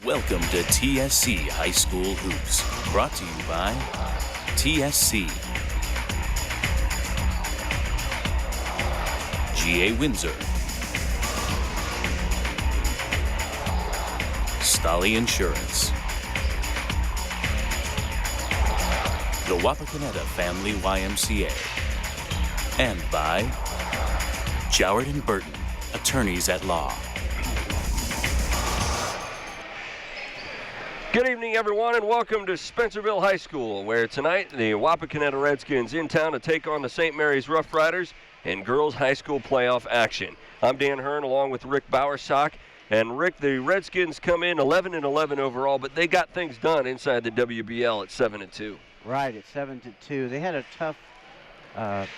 Welcome to TSC High School Hoops, brought to you by TSC, GA Windsor, Stolly Insurance, the Wapakoneta Family YMCA, and by Joward and Burton, Attorneys at Law. Good evening, everyone, and welcome to Spencerville High School, where tonight the Wapakoneta Redskins in town to take on the St. Mary's Roughriders in girls high school playoff action. I'm Dan Hirn along with Rick Bowersock. And Rick, the Redskins come in 11-11 overall, but they got things done inside the WBL at 7-2. Right, at 7-2. They had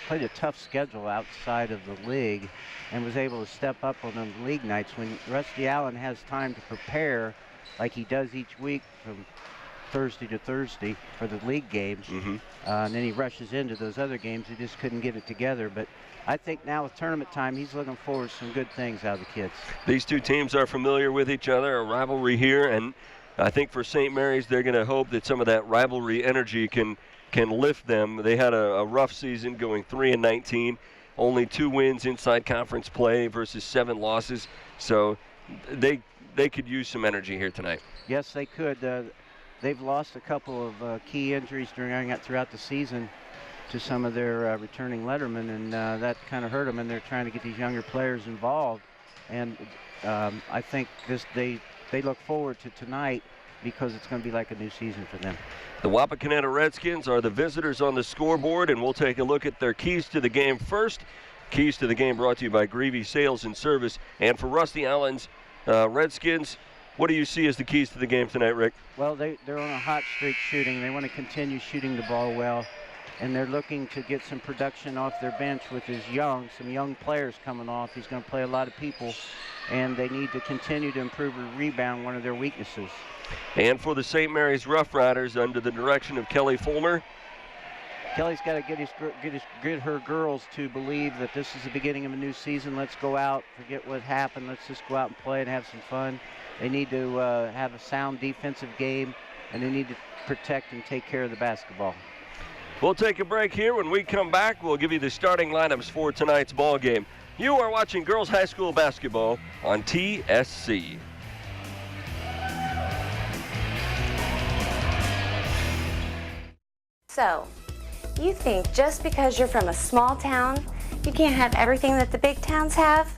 played a tough schedule outside of the league and was able to step up on them league nights when Rusty Allen has time to prepare like he does each week from Thursday to Thursday for the league games. And then he rushes into those other games. He just couldn't get it together. But I think now with tournament time, he's looking forward to some good things out of the kids. These two teams are familiar with each other, a rivalry here, and I think for St. Mary's, they're going to hope that some of that rivalry energy can lift them. They had a rough season going 3-19, only 2 wins inside conference play versus 7 losses. So they could use some energy here tonight. Yes, they could. They've lost a couple of key injuries throughout the season to some of their returning lettermen, and that kind of hurt them, and they're trying to get these younger players involved. And I think they look forward to tonight because it's going to be like a new season for them. The Wapakoneta Redskins are the visitors on the scoreboard, and we'll take a look at their keys to the game first. Keys to the game brought to you by Greavy Sales and Service. And for Rusty Allen's Redskins, what do you see as the keys to the game tonight, Rick? Well, they're on a hot streak shooting. They want to continue shooting the ball well, and they're looking to get some production off their bench with some young players coming off. He's going to play a lot of people, and they need to continue to improve the rebound, one of their weaknesses. And for the St. Mary's Roughriders, under the direction of Kelly Fulmer, Kelly's got to get her girls to believe that this is the beginning of a new season. Let's go out, forget what happened. Let's just go out and play and have some fun. They need to have a sound defensive game, and they need to protect and take care of the basketball. We'll take a break here. When we come back, we'll give you the starting lineups for tonight's ball game. You are watching girls high school basketball on TSC. So, you think just because you're from a small town, you can't have everything that the big towns have?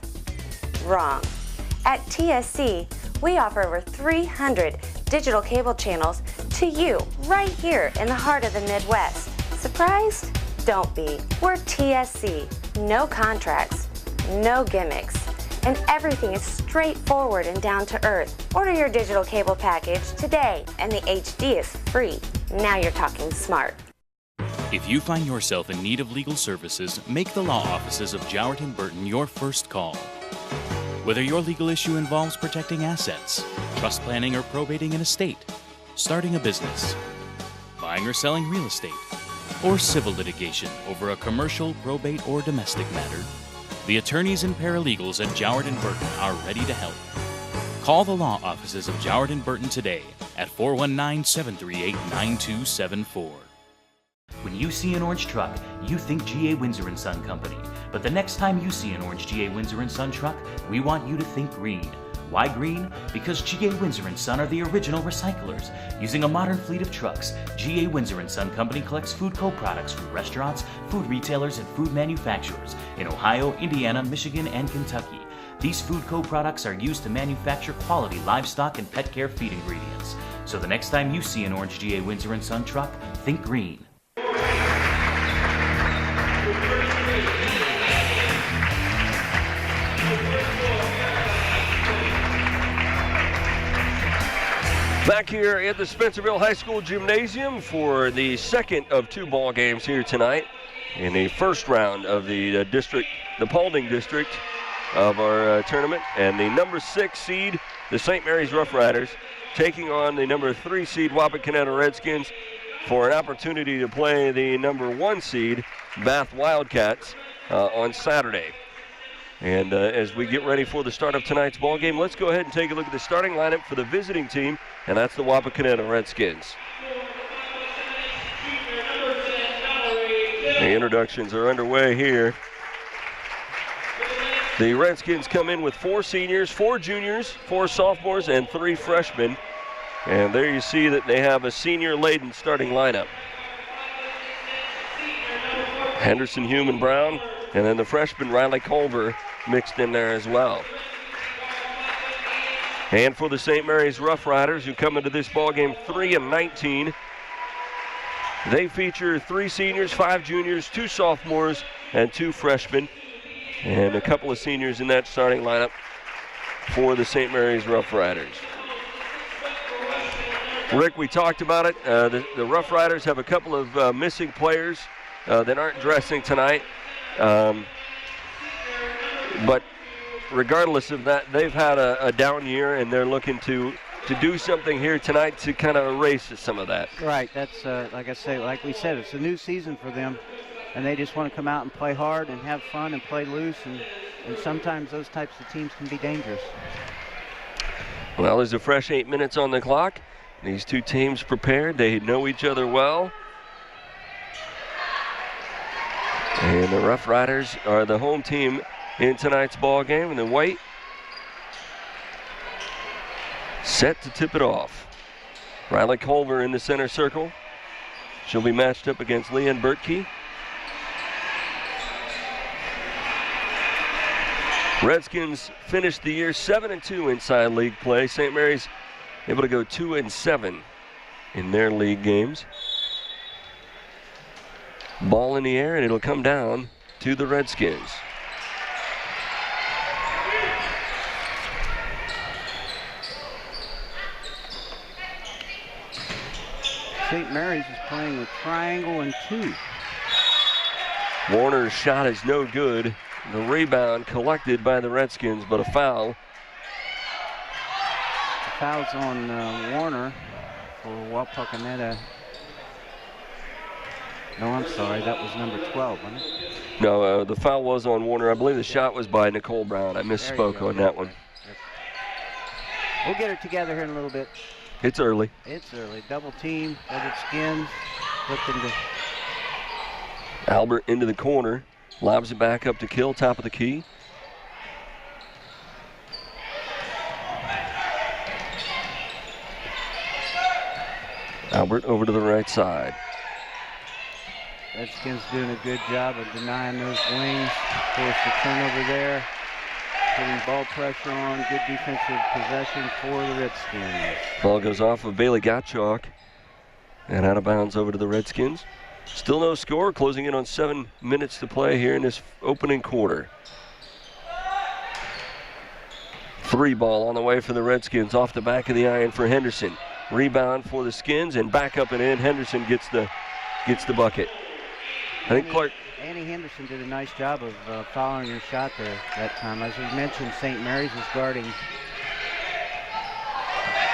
Wrong. At TSC, we offer over 300 digital cable channels to you right here in the heart of the Midwest. Surprised? Don't be. We're TSC. No contracts, no gimmicks, and everything is straightforward and down to earth. Order your digital cable package today, and the HD is free. Now you're talking smart. If you find yourself in need of legal services, make the law offices of Joward and Burton your first call. Whether your legal issue involves protecting assets, trust planning or probating an estate, starting a business, buying or selling real estate, or civil litigation over a commercial, probate, or domestic matter, the attorneys and paralegals at Joward and Burton are ready to help. Call the law offices of Joward and Burton today at 419-738-9274. When you see an orange truck, you think GA Windsor and Son Company. But the next time you see an orange GA Windsor and Son truck, we want you to think green. Why green? Because GA Windsor and Son are the original recyclers. Using a modern fleet of trucks, GA Windsor and Son Company collects food co-products from restaurants, food retailers, and food manufacturers in Ohio, Indiana, Michigan, and Kentucky. These food co-products are used to manufacture quality livestock and pet care feed ingredients. So the next time you see an orange GA Windsor & Son truck, think green. Back here at the Spencerville High School Gymnasium for the second of 2 ball games here tonight in the first round of the Paulding district of our tournament. And the number 6 seed, the St. Mary's Roughriders, taking on the number 3 seed Wapakoneta Redskins for an opportunity to play the number 1 seed Bath Wildcats on Saturday. And as we get ready for the start of tonight's ball game, let's go ahead and take a look at the starting lineup for the visiting team, and that's the Wapakoneta Redskins. The introductions are underway here. The Redskins come in with 4 seniors, 4 juniors, 4 sophomores, and 3 freshmen. And there you see that they have a senior-laden starting lineup. Henderson, Hume, and Brown, and then the freshman Riley Culver mixed in there as well. And for the St. Mary's Roughriders, who come into this ball game 3-19, they feature 3 seniors, 5 juniors, 2 sophomores, and 2 freshmen, and a couple of seniors in that starting lineup for the St. Mary's Roughriders. Rick, we talked about it. The Roughriders have a couple of missing players that aren't dressing tonight. But regardless of that, they've had a down year, and they're looking to do something here tonight to kind of erase some of that. Right. That's like we said, it's a new season for them, and they just want to come out and play hard and have fun and play loose, and sometimes those types of teams can be dangerous. Well, there's a fresh 8 minutes on the clock. These two teams prepared. They know each other well. And the Roughriders are the home team in tonight's ball game, and the white set to tip it off. Riley Culver in the center circle. She'll be matched up against Leanne Bertkey. Redskins finished the year 7-2 inside league play. St. Mary's able to go 2-7 in their league games. Ball in the air, and it'll come down to the Redskins. St. Mary's is playing a triangle and 2. Warner's shot is no good. The rebound collected by the Redskins, but a foul. The foul's on Warner for Wapakoneta. No, I'm sorry, that was number 12, wasn't it? No, the foul was on Warner. I believe the shot was by Nicole Brown. I misspoke on that one. We'll get it together here in a little bit. It's early. It's early. Double team, double skins. Look into Albert into the corner. Lobs it back up to Kill, top of the key. Albert over to the right side. Redskins doing a good job of denying those wings. Force the turnover there. Putting ball pressure on. Good defensive possession for the Redskins. Ball goes off of Bailey Gottschalk and out of bounds over to the Redskins. Still no score, closing in on 7 minutes to play here in this opening quarter. 3 ball on the way for the Redskins, off the back of the iron for Henderson. Rebound for the Skins, and back up and in. Henderson gets the bucket. I think Clark. Annie Henderson did a nice job of following her shot there that time. As we mentioned, St. Mary's is guarding.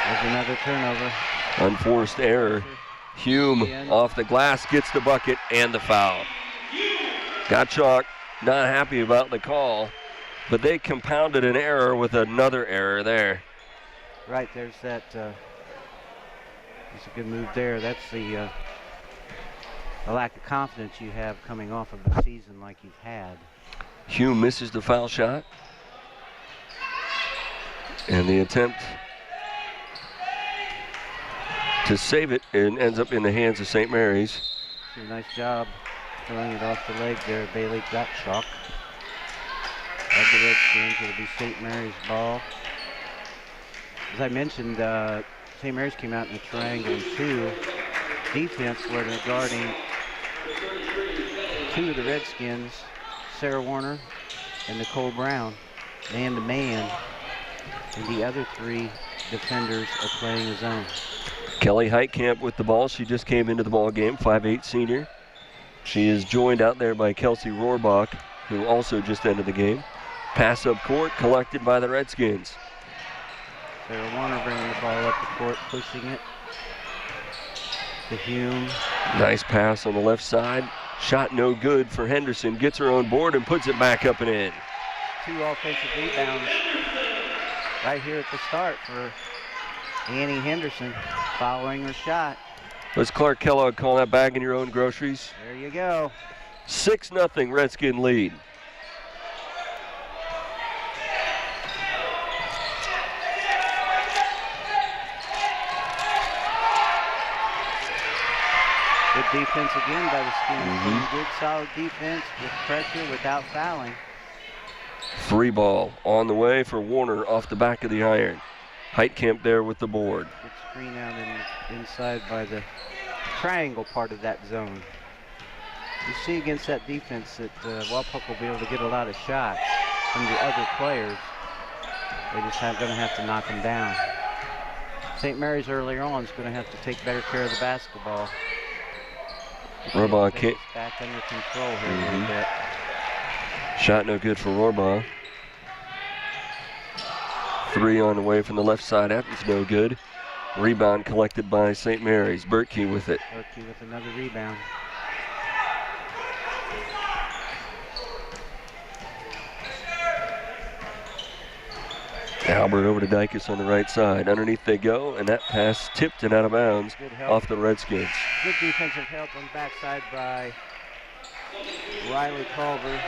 There's another turnover. Unforced error. Hume off the glass gets the bucket and the foul. Gottschalk not happy about the call, but they compounded an error with another error there. Right, there's that. It's a good move there. That's the lack of confidence you have coming off of a season like you've had. Hume misses the foul shot. And the attempt to save it and ends up in the hands of St. Mary's. Nice job throwing it off the leg there, Bailey Gottschalk. Of the Redskins, it'll be St. Mary's ball. As I mentioned, St. Mary's came out in a triangle and 2 defense where they're guarding 2 of the Redskins, Sarah Warner and Nicole Brown, man-to-man, and the other 3 defenders are playing a zone. Kelly Heitkamp with the ball. She just came into the ball game, 5'8" senior. She is joined out there by Kelsey Rohrbach, who also just entered the game. Pass up court, collected by the Redskins. Sarah Warner bringing the ball up the court, pushing it to Hume. Nice pass on the left side. Shot no good for Henderson. Gets her own board and puts it back up and in. 2 offensive rebounds right here at the start for Annie Henderson, following her shot. Let's Clark Kellogg call that bag in your own groceries. There you go. 6-0 Redskin lead. Good defense again by the Skins. Good solid defense with pressure without fouling. Free ball on the way for Warner off the back of the iron. Heitkamp there with the board. Good screen out inside by the triangle part of that zone. You see against that defense that Wapak will be able to get a lot of shots from the other players. They just going to have to knock them down. St. Mary's earlier on is going to have to take better care of the basketball. Rohrbach kick. Back under control here a little bit. Shot no good for Rohrbach. 3 on the way from the left side. That was no good. Rebound collected by St. Mary's. Bertkey with it. Bertkey with another rebound. Albert over to Dykus on the right side. Underneath they go, and that pass tipped and out of bounds off the Redskins. Good defensive help on the backside by Riley Culver.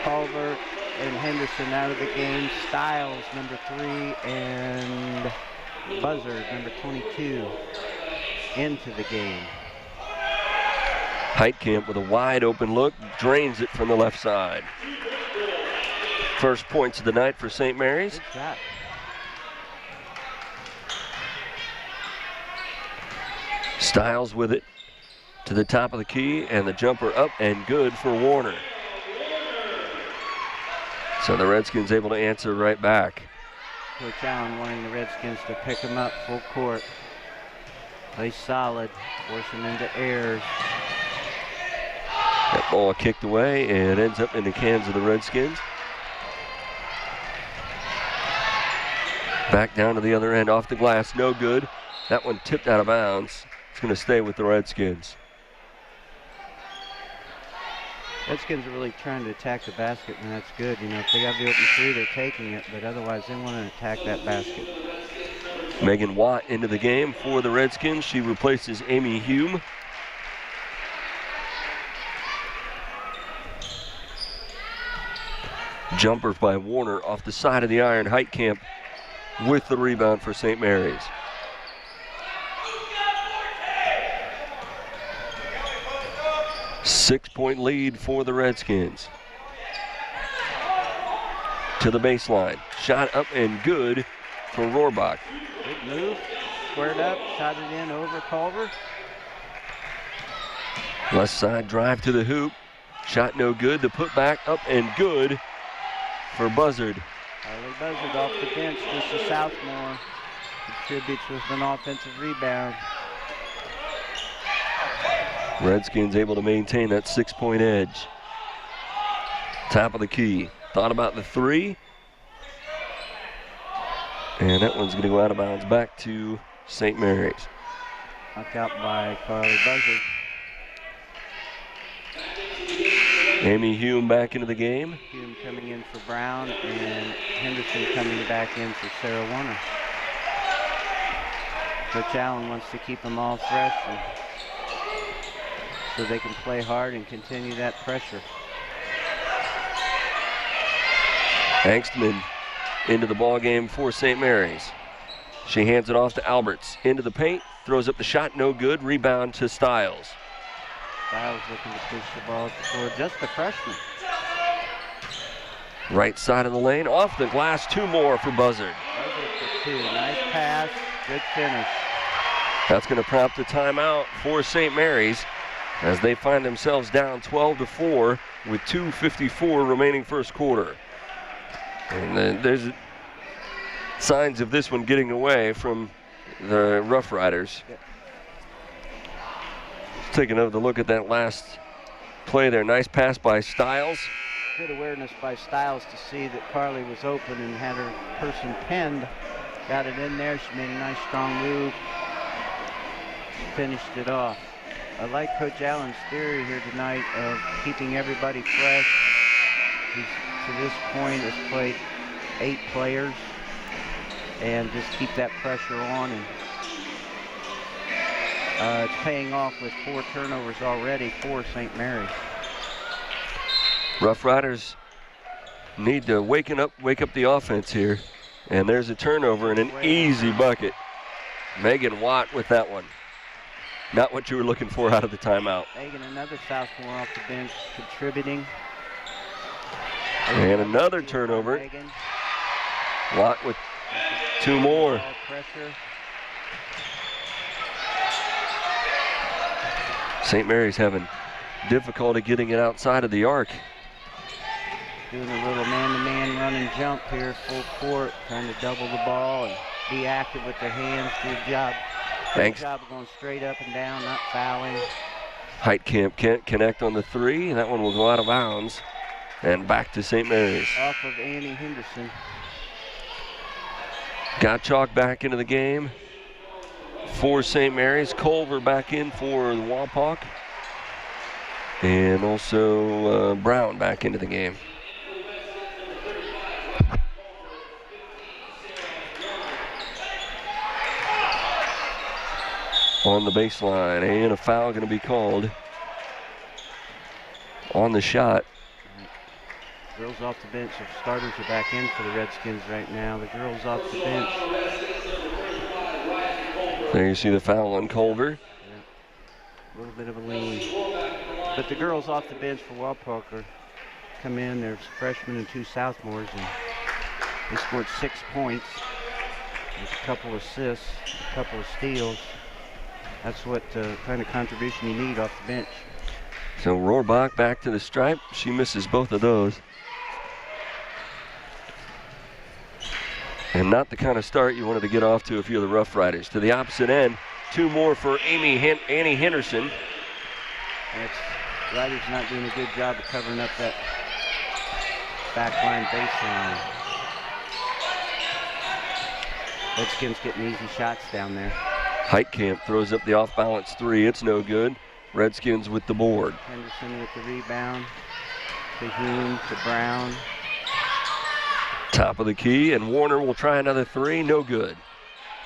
Culver and Henderson out of the game. Stiles, number 3, and Buzzard, number 22, into the game. Heitkamp with a wide open look, drains it from the left side. First points of the night for St. Mary's. Good shot. Stiles with it to the top of the key, and the jumper up and good for Warner. So the Redskins able to answer right back. Coach Allen wanting the Redskins to pick them up full court. Play solid, force them into errors. That ball kicked away and ends up in the cans of the Redskins. Back down to the other end, off the glass, no good. That one tipped out of bounds. It's going to stay with the Redskins. Redskins are really trying to attack the basket, and that's good. You know, if they got the open 3, they're taking it, but otherwise they want to attack that basket. Megan Watt into the game for the Redskins. She replaces Amy Hume. Jumper by Warner off the side of the iron. Heitkamp with the rebound for St. Mary's. Six-point lead for the Redskins. To the baseline. Shot up and good for Rohrbach. Good move. Squared up. Shot it in over Culver. Left side drive to the hoop. Shot no good. The putback up and good for Buzzard. Harley Buzzard off the bench, just a sophomore. Contributes with an offensive rebound. Redskins able to maintain that 6-point edge. Top of the key. Thought about the 3. And that one's going to go out of bounds back to St. Mary's. Knocked out by Carly Buzzard. Amy Hume back into the game. Hume coming in for Brown, and Henderson coming back in for Sarah Warner. Coach Allen wants to keep them all fresh so they can play hard and continue that pressure. Angstman into the ball game for St. Mary's. She hands it off to Alberts. Into the paint, throws up the shot, no good. Rebound to Stiles. Stiles looking to push the ball for just a freshman. Right side of the lane, off the glass, 2 more for Buzzard. Buzzard for 2. Nice pass, good finish. That's going to prompt a timeout for St. Mary's as they find themselves down 12-4 with 2:54 remaining first quarter. And there's signs of this one getting away from the Roughriders. Yep. Let's take another look at that last play there. Nice pass by Stiles. Good awareness by Stiles to see that Carly was open and had her person pinned. Got it in there. She made a nice strong move. Finished it off. I like Coach Allen's theory here tonight of keeping everybody fresh. He's, to this point, has played 8 players and just keep that pressure on. And it's paying off with 4 turnovers already for St. Mary's. Roughriders need to wake up the offense here. And there's a turnover and an easy bucket. Megan Watt with that one. Not what you were looking for out of the timeout. Megan, another sophomore off the bench, contributing. And another turnover. Megan. Watt with 2 more. Pressure. St. Mary's having difficulty getting it outside of the arc. Doing a little man-to-man run and jump here, full court, trying to double the ball and be active with their hands. Good job. Good job of going straight up and down, not fouling. Heitkamp can't connect on the 3, and that one will go out of bounds. And back to St. Mary's. Off of Annie Henderson. Gottschalk back into the game for St. Mary's. Culver back in for the Wapak. And also Brown back into the game. On the baseline, and a foul going to be called on the shot. Girls off the bench. The starters are back in for the Redskins right now. The girls off the bench. There you see the foul on Culver. Yeah. A little bit of a lean. But the girls off the bench for Wapakoneta come in. There's freshmen and 2 sophomores, and they scored 6 points with a couple assists, a couple of steals. That's what kind of contribution you need off the bench. So Rohrbach back to the stripe. She misses both of those. And not the kind of start you wanted to get off to if you're the Roughriders. To the opposite end, 2 more for Annie Henderson. Riders not doing a good job of covering up that backline baseline. Redskins getting easy shots down there. Heitkamp throws up the off-balance 3. It's no good. Redskins with the board. Henderson with the rebound. To Hume, to Brown. Top of the key, and Warner will try another 3. No good.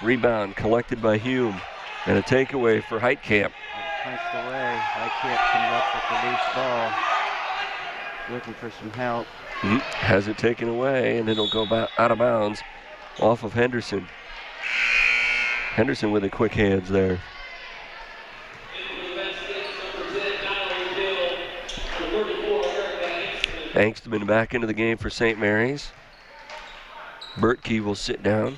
Rebound collected by Hume. And a takeaway for Heitkamp. Punched away. Heitkamp coming up with the loose ball. Looking for some help. Has it taken away, and it'll go out of bounds off of Henderson. Henderson with the quick hands there. Angstman back into the game for St. Mary's. Bertkey will sit down.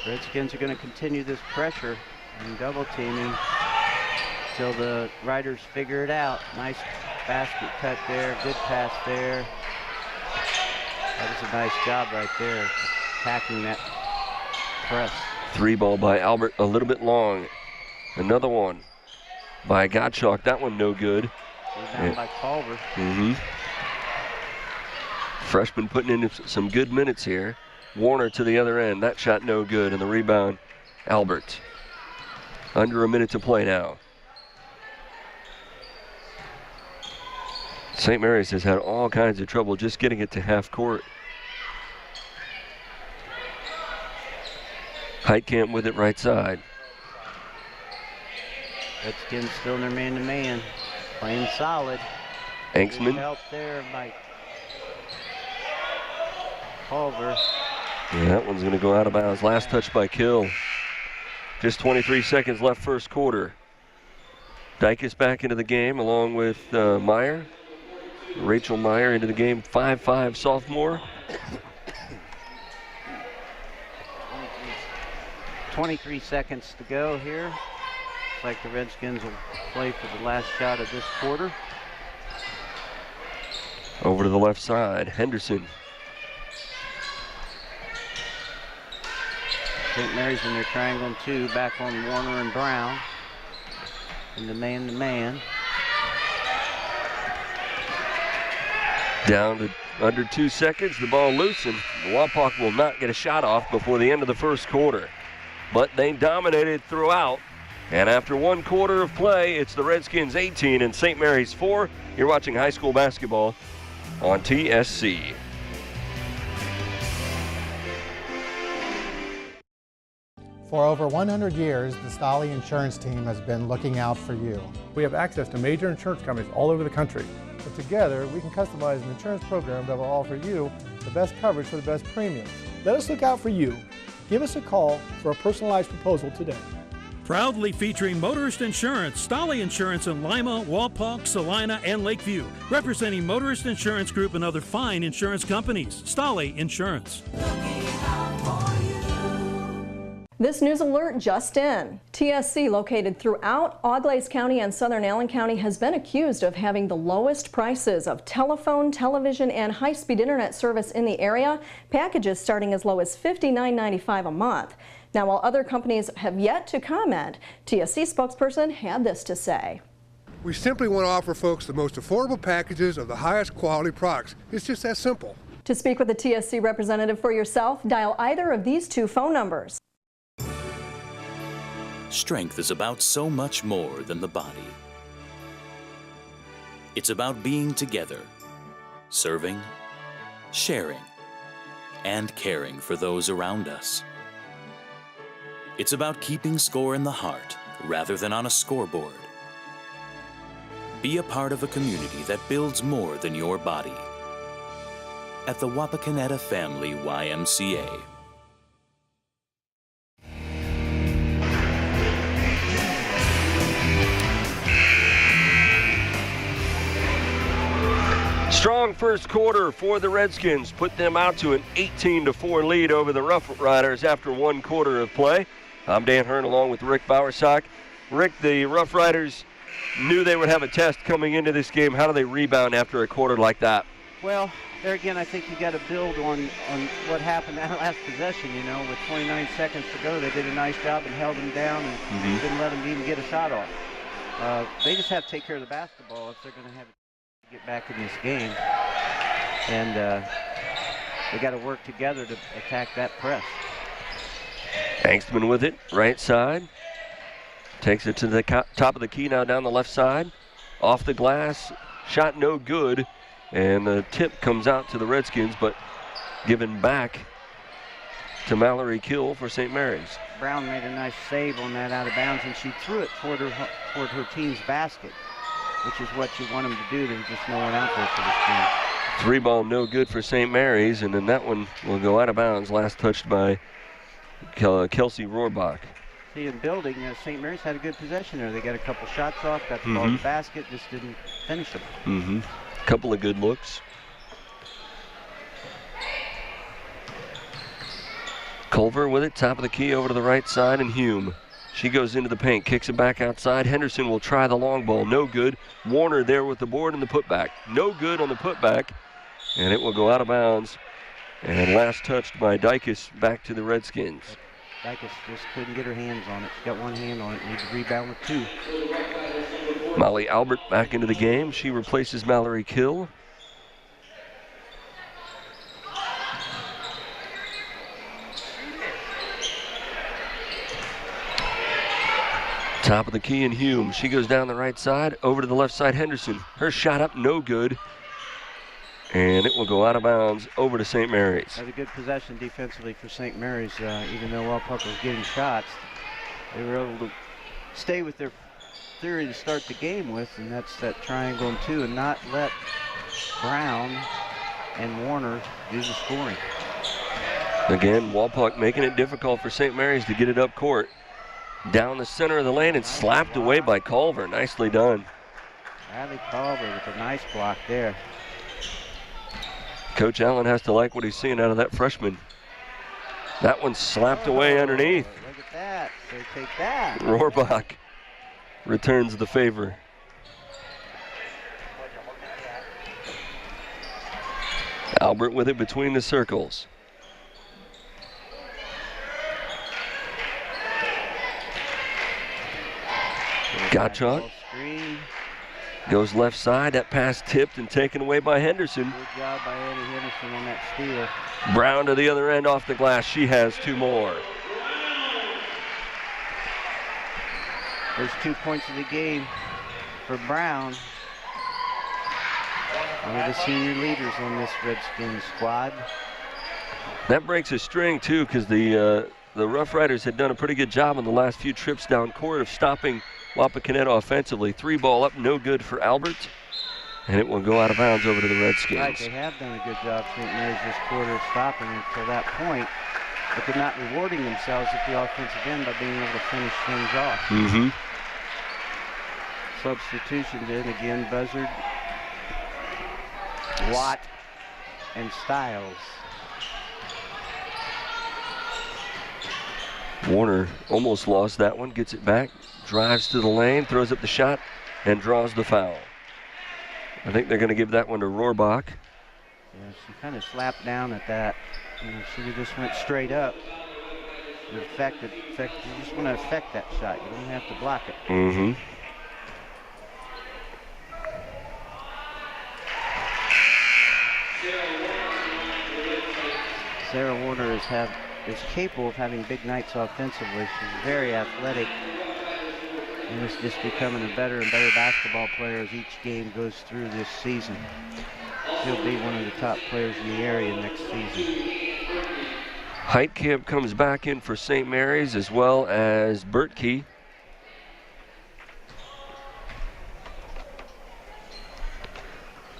Redskins are going to continue this pressure and double teaming until the Riders figure it out. Nice basket cut there, good pass there. That was a nice job right there, attacking that press. 3 ball by Albert, a little bit long. Another one by Gottschalk. That one no good. Rebound by Culver. Freshman putting in some good minutes here. Warner to the other end. That shot no good. And the rebound, Albert. Under a minute to play now. St. Mary's has had all kinds of trouble just getting it to half court. Heitkamp with it right side. Redskins still in their man-to-man. Playing solid. Angstman. Good help there by Culver. Yeah, that one's going to go out of bounds. Last touch by Kill. Just 23 seconds left first quarter. Dyke is back into the game along with Meyer. Rachel Meyer into the game, 5'5" sophomore. 23 seconds to go here. Looks like the Redskins will play for the last shot of this quarter. Over to the left side, Henderson. St. Mary's in their triangle and 2, back on Warner and Brown. And the man-to-man. Down to under 2 seconds, the ball loose, and Wapak will not get a shot off before the end of the first quarter. But they dominated throughout, and after 1 quarter of play, it's the Redskins 18 and St. Mary's 4. You're watching high school basketball on TSC. For over 100 years, the Stolly Insurance Team has been looking out for you. We have access to major insurance companies all over the country. But together, we can customize an insurance program that will offer you the best coverage for the best premiums. Let us look out for you. Give us a call for a personalized proposal today. Proudly featuring motorist insurance, Stolly Insurance in Lima, Wapak, Salina, and Lakeview. Representing Motorist Insurance Group and other fine insurance companies. Stolly Insurance. This news alert just in. TSC, located throughout Auglaize County and Southern Allen County, has been accused of having the lowest prices of telephone, television, and high-speed internet service in the area. Packages starting as low as $59.95 a month. Now, while other companies have yet to comment, TSC spokesperson had this to say. We simply want to offer folks the most affordable packages of the highest quality products. It's just that simple. To speak with a TSC representative for yourself, dial either of these 2 phone numbers. Strength is about so much more than the body. It's about being together, serving, sharing, and caring for those around us. It's about keeping score in the heart rather than on a scoreboard. Be a part of a community that builds more than your body. At the Wapakoneta Family YMCA. Strong first quarter for the Redskins, put them out to an 18-4 lead over the Roughriders after 1 quarter of play. I'm Dan Hirn along with Rick Bowersock. Rick, the Roughriders knew they would have a test coming into this game. How do they rebound after a quarter like that? Well, there again, I think you got to build on what happened that last possession. You know, with 29 seconds to go, they did a nice job and held them down and didn't let them even get a shot off. They just have to take care of the basketball if they're going to have it. Get back in this game, and they got to work together to attack that press. Angstman with it, right side. Takes it to the top of the key now down the left side. Off the glass, shot no good, and the tip comes out to the Redskins, but given back to Mallory Kill for St. Mary's. Brown made a nice save on that out of bounds, and she threw it toward her team's basket, which is what you want them to do. There's just no one out there for this game. 3 ball no good for St. Mary's, and then that one will go out of bounds. Last touched by Kelsey Rohrbach. See, in building, St. Mary's had a good possession there. They got a couple shots off, got the ball in the basket, just didn't finish them. Couple of good looks. Culver with it, top of the key over to the right side, and Hume. She goes into the paint, kicks it back outside. Henderson will try the long ball, no good. Warner there with the board and the putback. No good on the putback, and it will go out of bounds. And last touched by Dykes back to the Redskins. Dykes just couldn't get her hands on it. She got one hand on it, needs to rebound with 2. Molly Albert back into the game. She replaces Mallory Kill. Top of the key in Hume. She goes down the right side, over to the left side, Henderson. Her shot up, no good. And it will go out of bounds over to St. Mary's. Had a good possession defensively for St. Mary's, even though Wapak was getting shots. They were able to stay with their theory to start the game with, and that's that triangle and 2, and not let Brown and Warner do the scoring. Again, Wapak making it difficult for St. Mary's to get it up court. Down the center of the lane and slapped away by Culver. Nicely done. Bradley Culver with a nice block there. Coach Allen has to like what he's seeing out of that freshman. That one slapped away underneath. Look at that. They take that. Rohrbach returns the favor. Albert with it between the circles. Gottschalk goes left side. That pass tipped and taken away by Henderson. Good job by Eddie Henderson on that steal. Brown to the other end off the glass. She has 2 more. There's 2 points of the game for Brown. One of the senior leaders on this Redskins squad. That breaks a string too, because the Roughriders had done a pretty good job on the last few trips down court of stopping Wapakoneta offensively. 3 ball up, no good for Albert, and it will go out of bounds over to the Redskins. Right, they have done a good job, St. Mary's, this quarter, stopping until that point, but they're not rewarding themselves at the offensive end by being able to finish things off. Mm-hmm. Substitutions in again, Buzzard, Watt, and Stiles. Warner almost lost that one, gets it back, drives to the lane, throws up the shot, and draws the foul. I think they're going to give that one to Rohrbach. Yeah, she kind of slapped down at that. You should have just went straight up. You just want to affect that shot. You don't have to block it. Mm-hmm. Sarah Warner is capable of having big nights offensively. She's very athletic and is just becoming a better and better basketball player as each game goes through this season. She'll be one of the top players in the area next season. Heitkamp comes back in for St. Mary's, as well as Bertkey.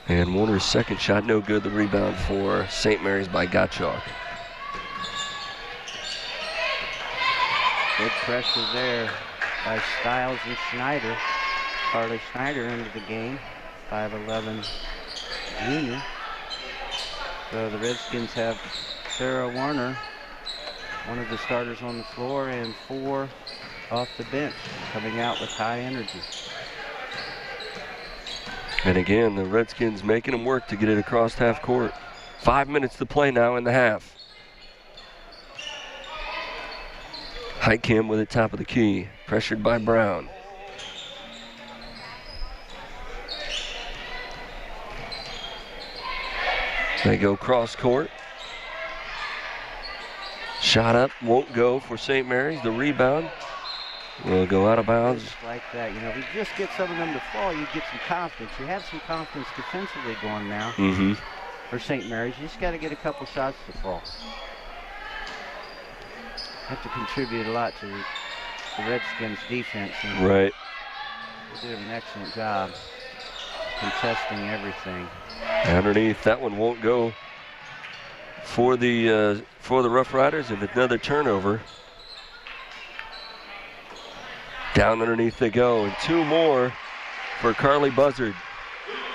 And Warner's second shot, no good. The rebound for St. Mary's by Gottschalk. Good pressure there by Stiles and Schneider. Carly Schneider into the game, 5'11" junior. So the Redskins have Sarah Warner, one of the starters on the floor, and 4 off the bench, coming out with high energy. And again, the Redskins making them work to get it across half court. 5 minutes to play now in the half. Heitkamp with it top of the key, pressured by Brown. They go cross court. Shot up, won't go for St. Mary's. The rebound will go out of bounds. Just like that, if you just get some of them to fall, you get some confidence. You have some confidence defensively going now for St. Mary's. You just got to get a couple shots to fall. Have to contribute a lot to the Redskins' defense. And right. They did an excellent job contesting everything. Underneath, that one won't go for the Roughriders, and another turnover. Down underneath they go, and 2 more for Carly Buzzard.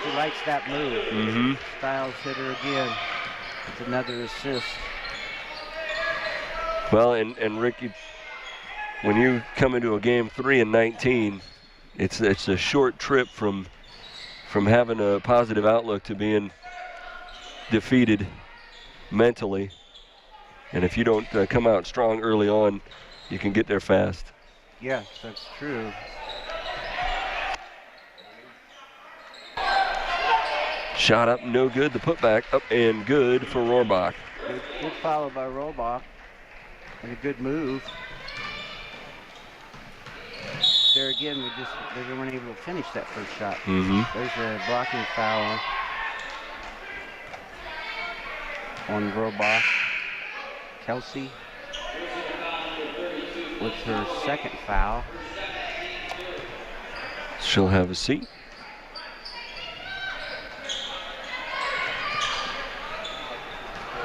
She likes that move. Stiles hit her again. It's another assist. Well, and Ricky, when you come into a game 3 and 19, it's a short trip from having a positive outlook to being defeated mentally. And if you don't come out strong early on, you can get there fast. Yes, that's true. Shot up, no good. The putback up and good for Rohrbach. Good follow by Rohrbach. And a good move. There again, they weren't able to finish that first shot. There's a blocking foul on Rohrbach. Kelsey with her second foul. She'll have a seat.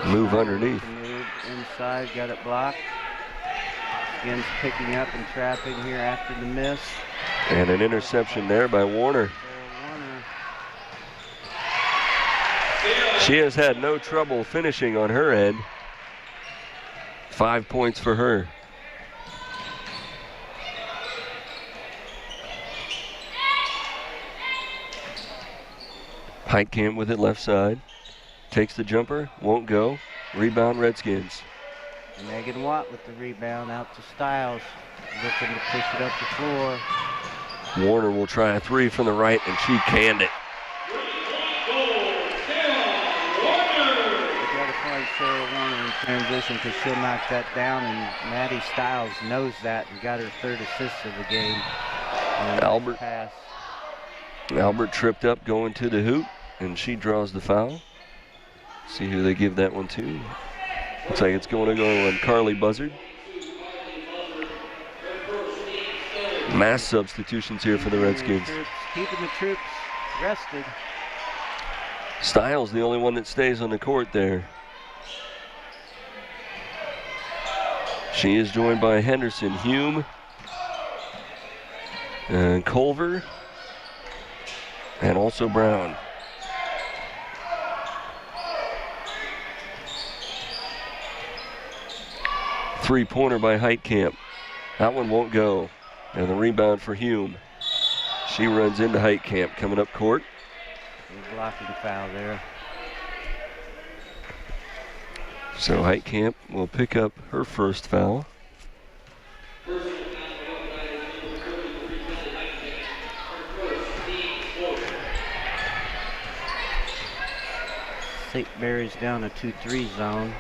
Move underneath. Move inside, got it blocked. Skins picking up and trapping here after the miss. And an interception there by Warner. She has had no trouble finishing on her end. 5 points for her. Heitkamp with it left side. Takes the jumper, won't go. Rebound Redskins. Megan Watt with the rebound out to Stiles. Looking to push it up the floor. Warner will try a three from the right, and she canned it. You got to find Sarah Warner in transition because she'll knock that down, and Maddie Stiles knows that and got her third assist of the game. Albert. Pass. Albert tripped up going to the hoop, and she draws the foul. See who they give that one to. Looks like it's going to go on Carly Buzzard. Mass substitutions here for the Redskins. Keeping the troops rested. Stiles the only one that stays on the court there. She is joined by Henderson, Hume, and Culver, and also Brown. Three-pointer by Heitkamp. That one won't go. And the rebound for Hume. She runs into Heitkamp coming up court. A blocking foul there. So Heitkamp will pick up her first foul. St. Mary's down a 2-3 zone.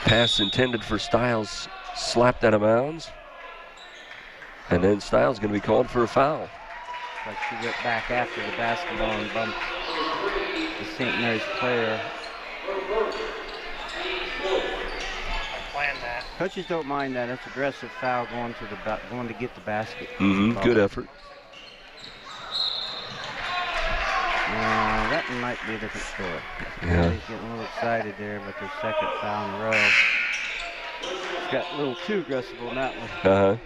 Pass intended for Stiles, slapped out of bounds. And then Stiles going to be called for a foul. Like she went back after the basketball and bumped the St. Mary's player. Coaches don't mind that. That's aggressive foul going to get the basket. Good effort. That might be a different story. Yeah. He's getting a little excited there, but their second foul in a row. He's got a little too aggressive on that one.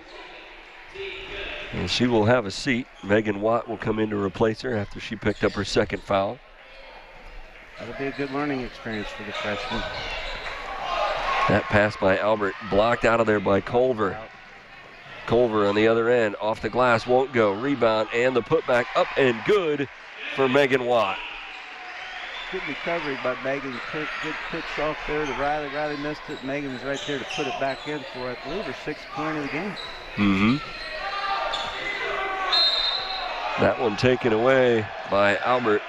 And she will have a seat. Megan Watt will come in to replace her after she picked up her second foul. That'll be a good learning experience for the freshman. That pass by Albert blocked out of there by Culver. Culver on the other end, off the glass, won't go. Rebound and the putback up and good for Megan Watt. Good recovery by Megan. Good pitch off there to Riley. Riley missed it. Megan was right there to put it back in for, I believe, her sixth point of the game. That one taken away by Albert,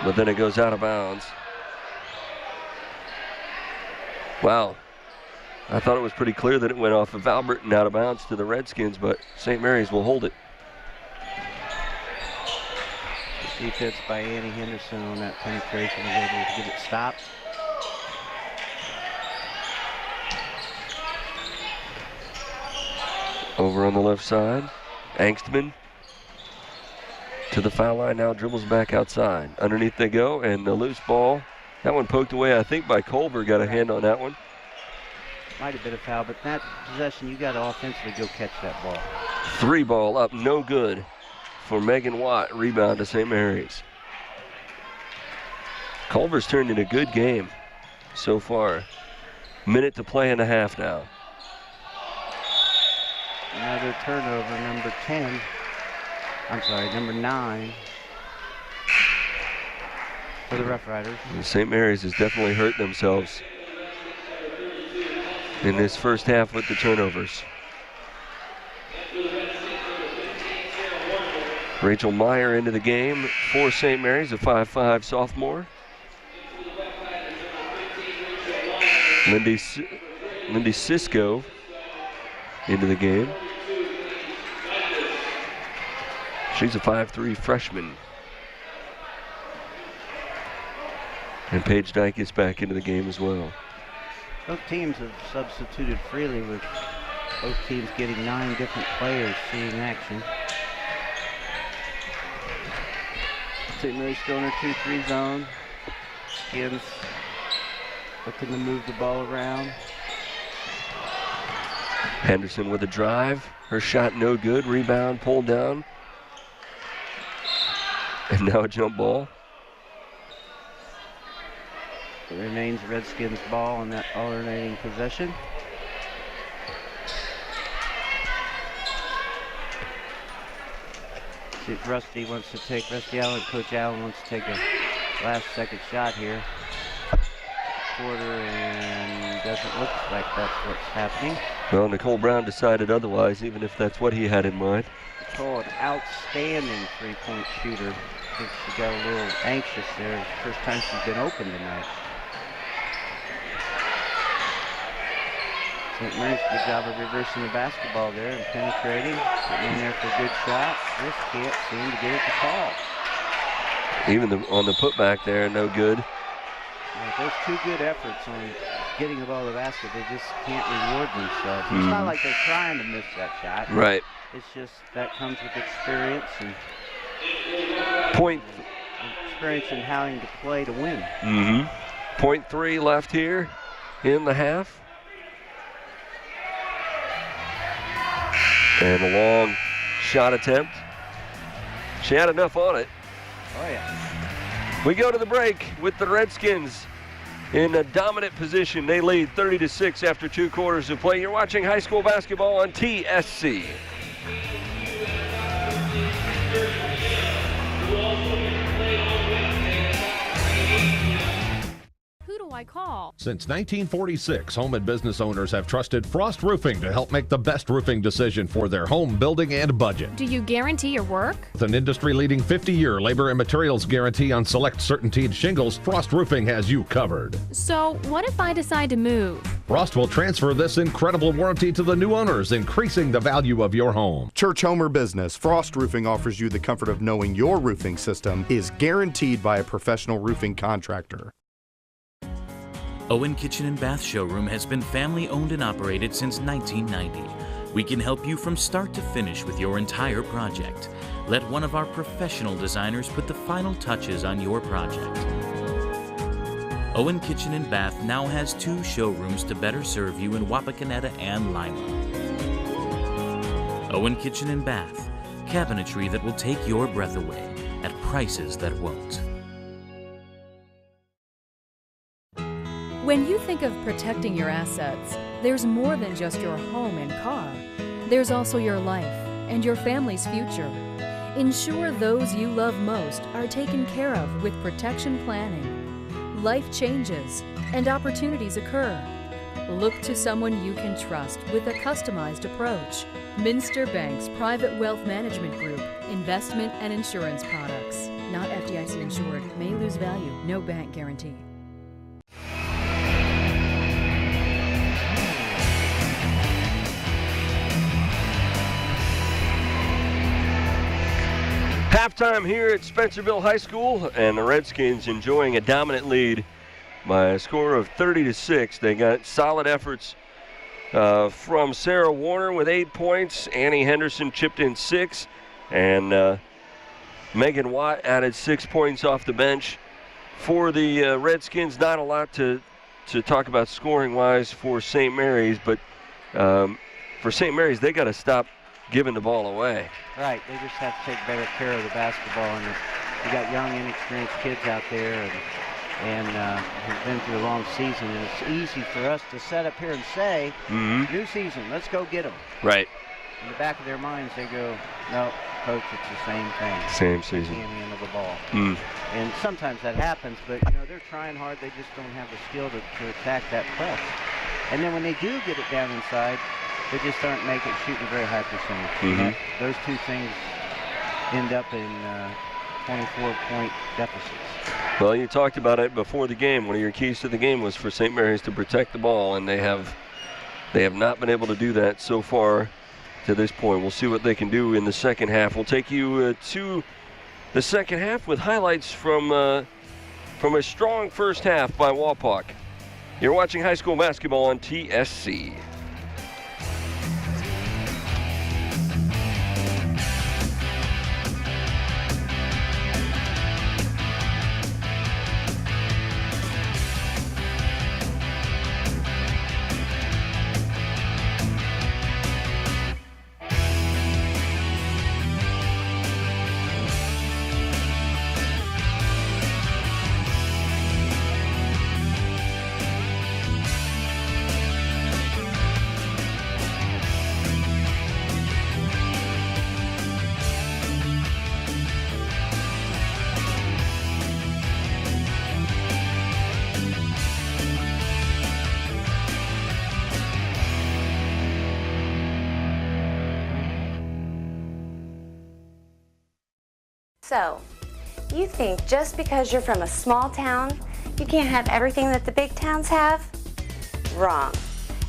but then it goes out of bounds. Wow. I thought it was pretty clear that it went off of Albert and out of bounds to the Redskins, but St. Mary's will hold it. Defense by Annie Henderson on that penetration, was able to get it stopped. Over on the left side, Angstman to the foul line now, dribbles back outside. Underneath they go, and the loose ball. That one poked away, I think, by Culver. Got a hand on that one. Might have been a foul, but that possession, you got to offensively go catch that ball. Three ball up, no good for Megan Watt. Rebound to St. Mary's. Culver's turned in a good game so far. Minute to play and a half now. Another turnover, number 9 for the Roughriders. St. Mary's has definitely hurt themselves in this first half with the turnovers. Rachel Meyer into the game for St. Mary's, a 5'5" sophomore. Lindy Sisko into the game. She's a 5'3" freshman. And Paige Dyke is back into the game as well. Both teams have substituted freely, with both teams getting 9 different players seeing action. St. Mary's still in her 2-3 zone. Skins looking to move the ball around. Henderson with a drive. Her shot no good. Rebound pulled down. And now a jump ball. It remains Redskins ball in that alternating possession. See if Rusty Allen, Coach Allen wants to take a last-second shot here. Quarter, and doesn't look like that's what's happening. Well, Nicole Brown decided otherwise, even if that's what he had in mind. Nicole, an outstanding three-point shooter. I think she got a little anxious there. It's the first time she's been open tonight. St. Mary's, good job of reversing the basketball there and penetrating. Getting in there for a good shot. This can't seem to get it to fall. Even on the putback there, no good. Yeah, those two good efforts on getting the ball to the basket, they just can't reward themselves. It's not like they're trying to miss that shot. Right. It's just that comes with experience and experience in having to play to win. 0.3 left here in the half. And a long shot attempt. She had enough on it. Oh, yeah. We go to the break with the Redskins in a dominant position. They lead 30-6 after 2 quarters of play. You're watching high school basketball on TSC. I call? Since 1946, home and business owners have trusted Frost Roofing to help make the best roofing decision for their home, building, and budget. Do you guarantee your work? With an industry-leading 50-year labor and materials guarantee on select CertainTeed shingles, Frost Roofing has you covered. So, what if I decide to move? Frost will transfer this incredible warranty to the new owners, increasing the value of your home. Church, home, or business, Frost Roofing offers you the comfort of knowing your roofing system is guaranteed by a professional roofing contractor. Owen Kitchen and Bath Showroom has been family owned and operated since 1990. We can help you from start to finish with your entire project. Let one of our professional designers put the final touches on your project. Owen Kitchen and Bath now has 2 showrooms to better serve you in Wapakoneta and Lima. Owen Kitchen and Bath, cabinetry that will take your breath away at prices that won't. When you think of protecting your assets, there's more than just your home and car. There's also your life and your family's future. Ensure those you love most are taken care of with protection planning. Life changes and opportunities occur. Look to someone you can trust with a customized approach. Minster Bank's Private Wealth Management Group, investment and insurance products. Not FDIC insured, may lose value, no bank guarantee. Halftime here at Spencerville High School, and the Redskins enjoying a dominant lead by a score of 30-6. They got solid efforts from Sarah Warner with 8 points. Annie Henderson chipped in 6, and Megan Watt added 6 points off the bench. For the Redskins, not a lot to talk about scoring-wise for St. Mary's, but for St. Mary's, they got to stop giving the ball away. Right, they just have to take better care of the basketball, and you got young, inexperienced kids out there, and have been through a long season, and it's easy for us to set up here and say, new season, let's go get them. Right. In the back of their minds, they go, no, coach, it's the same thing. Same season. Can't handle the ball. And sometimes that happens, but they're trying hard. They just don't have the skill to attack that press. And then when they do get it down inside, they just aren't shooting a very high percentage. Those two things end up in 24-point deficits. Well, you talked about it before the game. One of your keys to the game was for St. Mary's to protect the ball, and they have not been able to do that so far to this point. We'll see what they can do in the second half. We'll take you to the second half with highlights from a strong first half by Wapak. You're watching high school basketball on TSC. So, you think just because you're from a small town, you can't have everything that the big towns have? Wrong.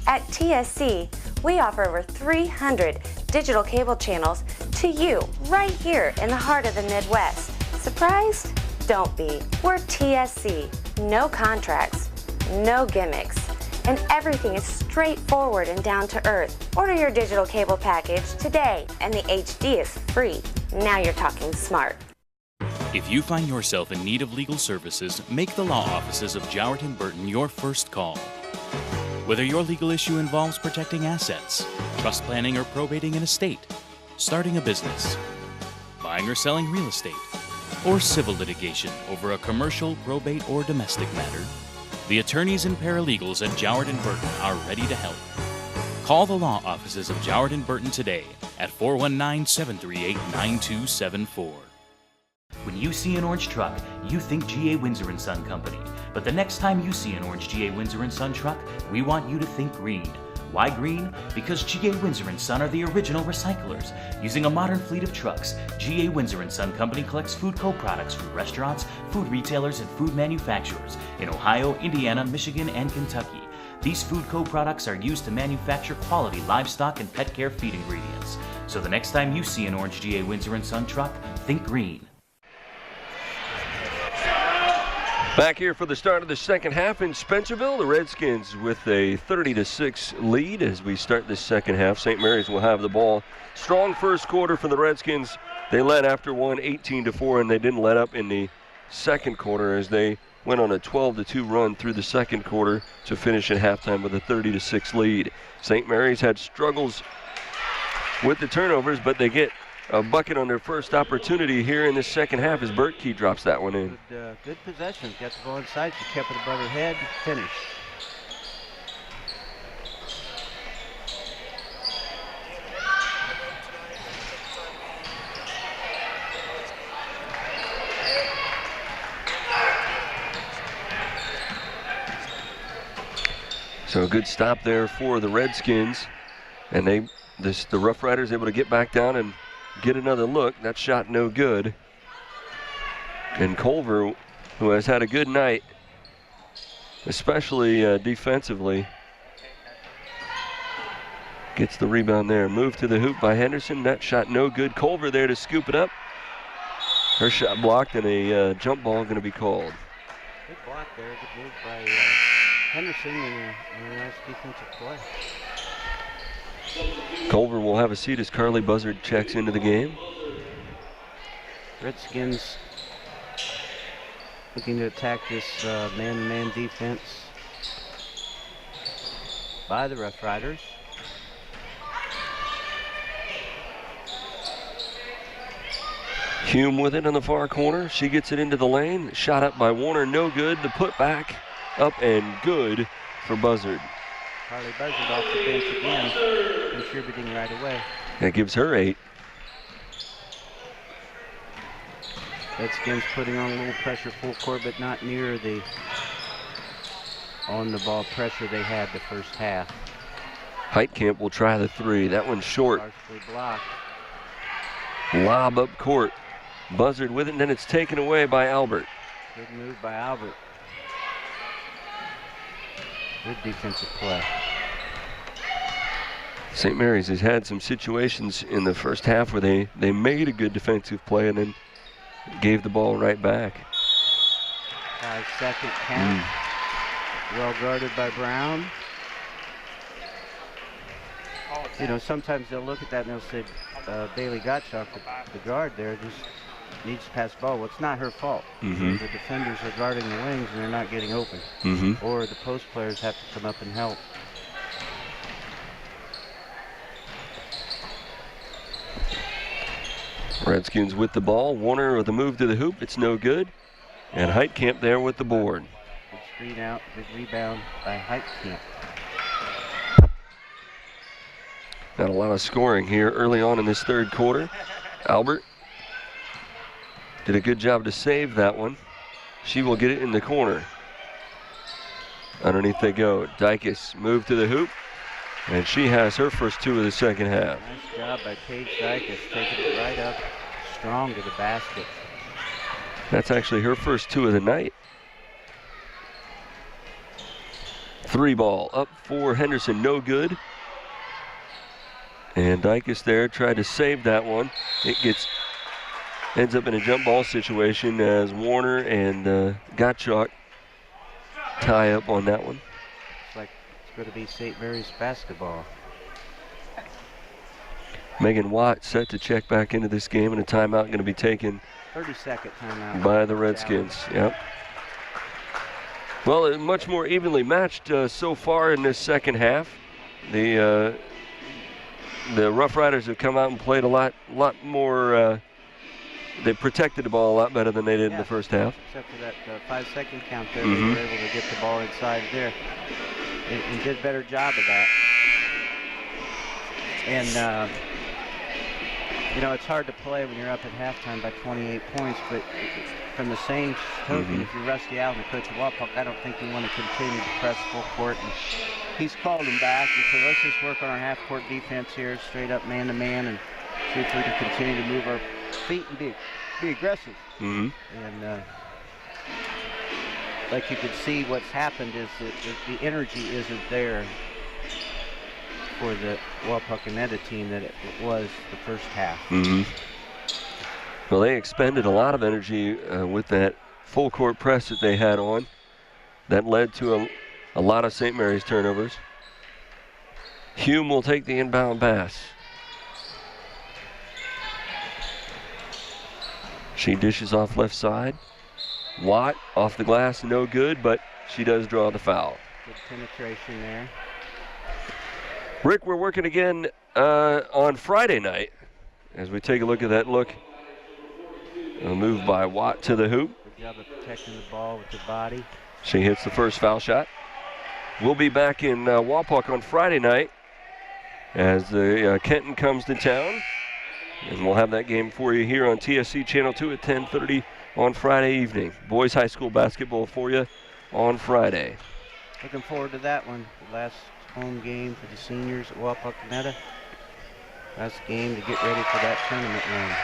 At TSC, we offer over 300 digital cable channels to you right here in the heart of the Midwest. Surprised? Don't be. We're TSC. No contracts, no gimmicks, and everything is straightforward and down to earth. Order your digital cable package today, and the HD is free. Now you're talking smart. If you find yourself in need of legal services, make the law offices of Jowett & Burton your first call. Whether your legal issue involves protecting assets, trust planning or probating an estate, starting a business, buying or selling real estate, or civil litigation over a commercial, probate, or domestic matter, the attorneys and paralegals at Jowett & Burton are ready to help. Call the law offices of Jowett & Burton today at 419-738-9274. When you see an orange truck, you think GA Windsor & Son Company. But the next time you see an orange GA Windsor & Son truck, we want you to think green. Why green? Because GA Windsor & Son are the original recyclers. Using a modern fleet of trucks, GA Windsor & Son Company collects food co-products from restaurants, food retailers, and food manufacturers in Ohio, Indiana, Michigan, and Kentucky. These food co-products are used to manufacture quality livestock and pet care feed ingredients. So the next time you see an orange GA Windsor & Son truck, think green. Back here for the start of the second half in Spencerville, the Redskins with a 30-6 lead as we start this second half. St. Mary's will have the ball. Strong first quarter for the Redskins. They led after one, 18-4, and they didn't let up in the second quarter as they went on a 12-2 run through the second quarter to finish at halftime with a 30-6 lead. St. Mary's had struggles with the turnovers, but they get a bucket on their first opportunity here in the second half as Bertkey drops that one in. Good possession. Got the ball inside. She kept it above her head. Finish. So a good stop there for the Redskins, and the Roughriders able to get back down and get another look. That shot no good. And Culver, who has had a good night, especially defensively, gets the rebound there. Move to the hoop by Henderson. That shot no good. Culver there to scoop it up. Her shot blocked, and a jump ball going to be called. Good block there. Good move by Henderson, and a nice defensive play. Culver will have a seat as Carly Buzzard checks into the game. Redskins looking to attack this man-to-man defense by the Roughriders. Hume with it in the far corner. She gets it into the lane. Shot up by Warner, no good. The put back up and good for Buzzard. Carly Buzzard off the bench again, contributing right away. That gives her 8. Redskins putting on a little pressure full court, but not near the on-the-ball pressure they had the first half. Heitkamp will try the 3. That one's short. Partially blocked. Lob up court. Buzzard with it, and then it's taken away by Albert. Good move by Albert. Good defensive play. St. Mary's has had some situations in the first half where they made a good defensive play and then gave the ball right back. 5-second count. Well guarded by Brown. You know, sometimes they'll look at that and they'll say Bailey Gottschalk, the guard there, just needs to pass the ball. Well, it's not her fault. The defenders are guarding the wings and they're not getting open. Or the post players have to come up and help. Redskins with the ball. Warner with the move to the hoop. It's no good. And Heitkamp there with the board. Good screen out. Good rebound by Heitkamp. Not a lot of scoring here early on in this third quarter. Albert did a good job to save that one. She will get it in the corner. Underneath they go. Dykes move to the hoop, and she has her first 2 of the second half. Nice job by Paige Dykes, taking it right up strong to the basket. That's actually her first 2 of the night. 3 ball up for Henderson, no good. And Dykus there tried to save that one. It ends up in a jump ball situation as Warner and Gottschalk tie up on that one. Looks like it's going to be St. Mary's basketball. Megan Watt set to check back into this game, and a timeout going to be taken 30-second timeout by the Redskins. Yep. Well, much more evenly matched so far in this second half. The Roughriders have come out and played a lot more. They protected the ball a lot better than they did in the first half. Except for that 5-second count there, they were able to get the ball inside there and did a better job of that. And you know, it's hard to play when you're up at halftime by 28 points, but from the same token, if you're Rusty Allen, the coach of Wapak, I don't think you want to continue to press full court. And he's called him back and said, let's just work on our half-court defense here, straight up man-to-man, and see if we can continue to move our feet and be aggressive. And like you can see, what's happened is that the energy isn't there for the Wapakoneta team that it was the first half. Well, they expended a lot of energy with that full court press that they had on. That led to a lot of St. Mary's turnovers. Hume will take the inbound pass. She dishes off left side. Watt off the glass, no good, but she does draw the foul. Good penetration there. Rick, we're working again on Friday night as we take a look at that look. A move by Watt to the hoop. Good job of protecting the ball with the body. She hits the first foul shot. We'll be back in Wapak on Friday night as the Kenton comes to town. And we'll have that game for you here on TSC Channel 2 at 10:30 on Friday evening. Boys high school basketball for you on Friday. Looking forward to that one. The last home game for the seniors at Wapakoneta. Last game to get ready for that tournament run.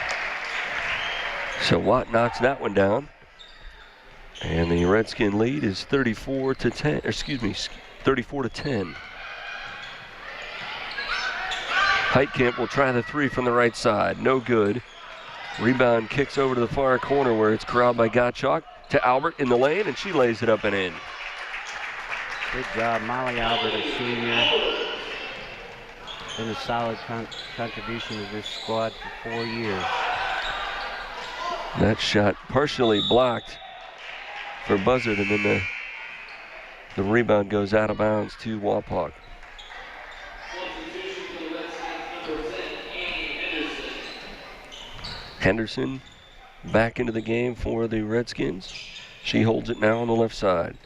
So Watt knocks that one down. And the Redskin lead is 34 to 10. Heitkamp will try the 3 from the right side. No good. Rebound kicks over to the far corner where it's corralled by Gottschalk to Albert in the lane, and she lays it up and in. Good job, Molly Albert, a senior. Been a solid contribution to this squad for 4 years. That shot partially blocked for Buzzard, and then the rebound goes out of bounds to Wapak. Henderson back into the game for the Redskins. She holds it now on the left side.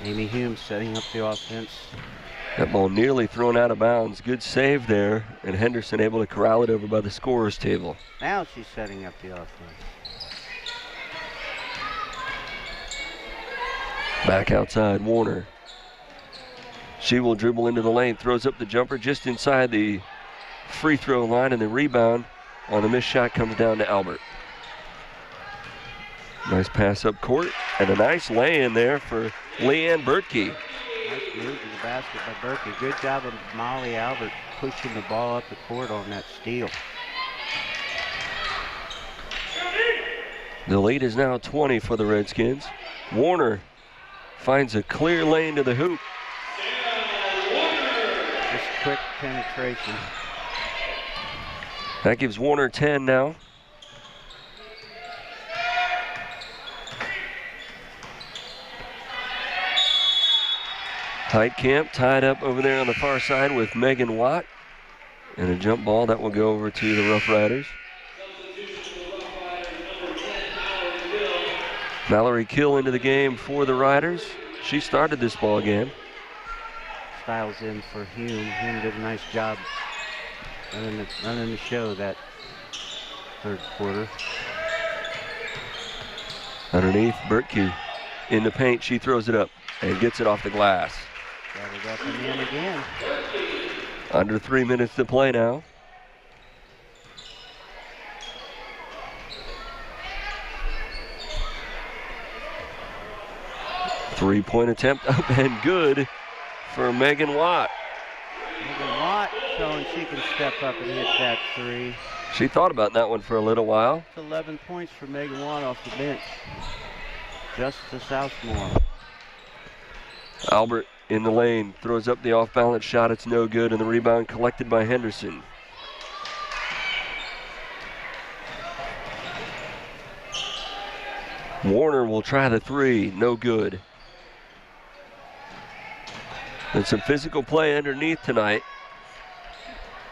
Amy Hume setting up the offense. That ball nearly thrown out of bounds. Good save there, and Henderson able to corral it over by the scorer's table. Now she's setting up the offense. Back outside, Warner. She will dribble into the lane, throws up the jumper just inside the free throw line, and the rebound on the missed shot comes down to Albert. Nice pass up court, and a nice lay-in there for Leanne Bertke. Nice move to the basket by Berkey. Good job of Molly Albert pushing the ball up the court on that steal. The lead is now 20 for the Redskins. Warner finds a clear lane to the hoop. Just quick penetration. That gives Warner 10 now. Heitkamp tied up over there on the far side with Megan Watt. And a jump ball that will go over to the Roughriders. Mallory Kill into the game for the Riders. She started this ball game. Styles in for Hume. Hume did a nice job running the show that third quarter. Underneath, Bertke in the paint. She throws it up and gets it off the glass. Got it up and in again. Under 3 minutes to play now. Three-point attempt up and good for Megan Watt. Megan Watt showing she can step up and hit that three. She thought about that one for a little while. It's 11 points for Megan Watt off the bench. Just to Southmore. Albert in the lane, throws up the off-balance shot. It's no good, and the rebound collected by Henderson. Warner will try the three, no good. And some physical play underneath tonight.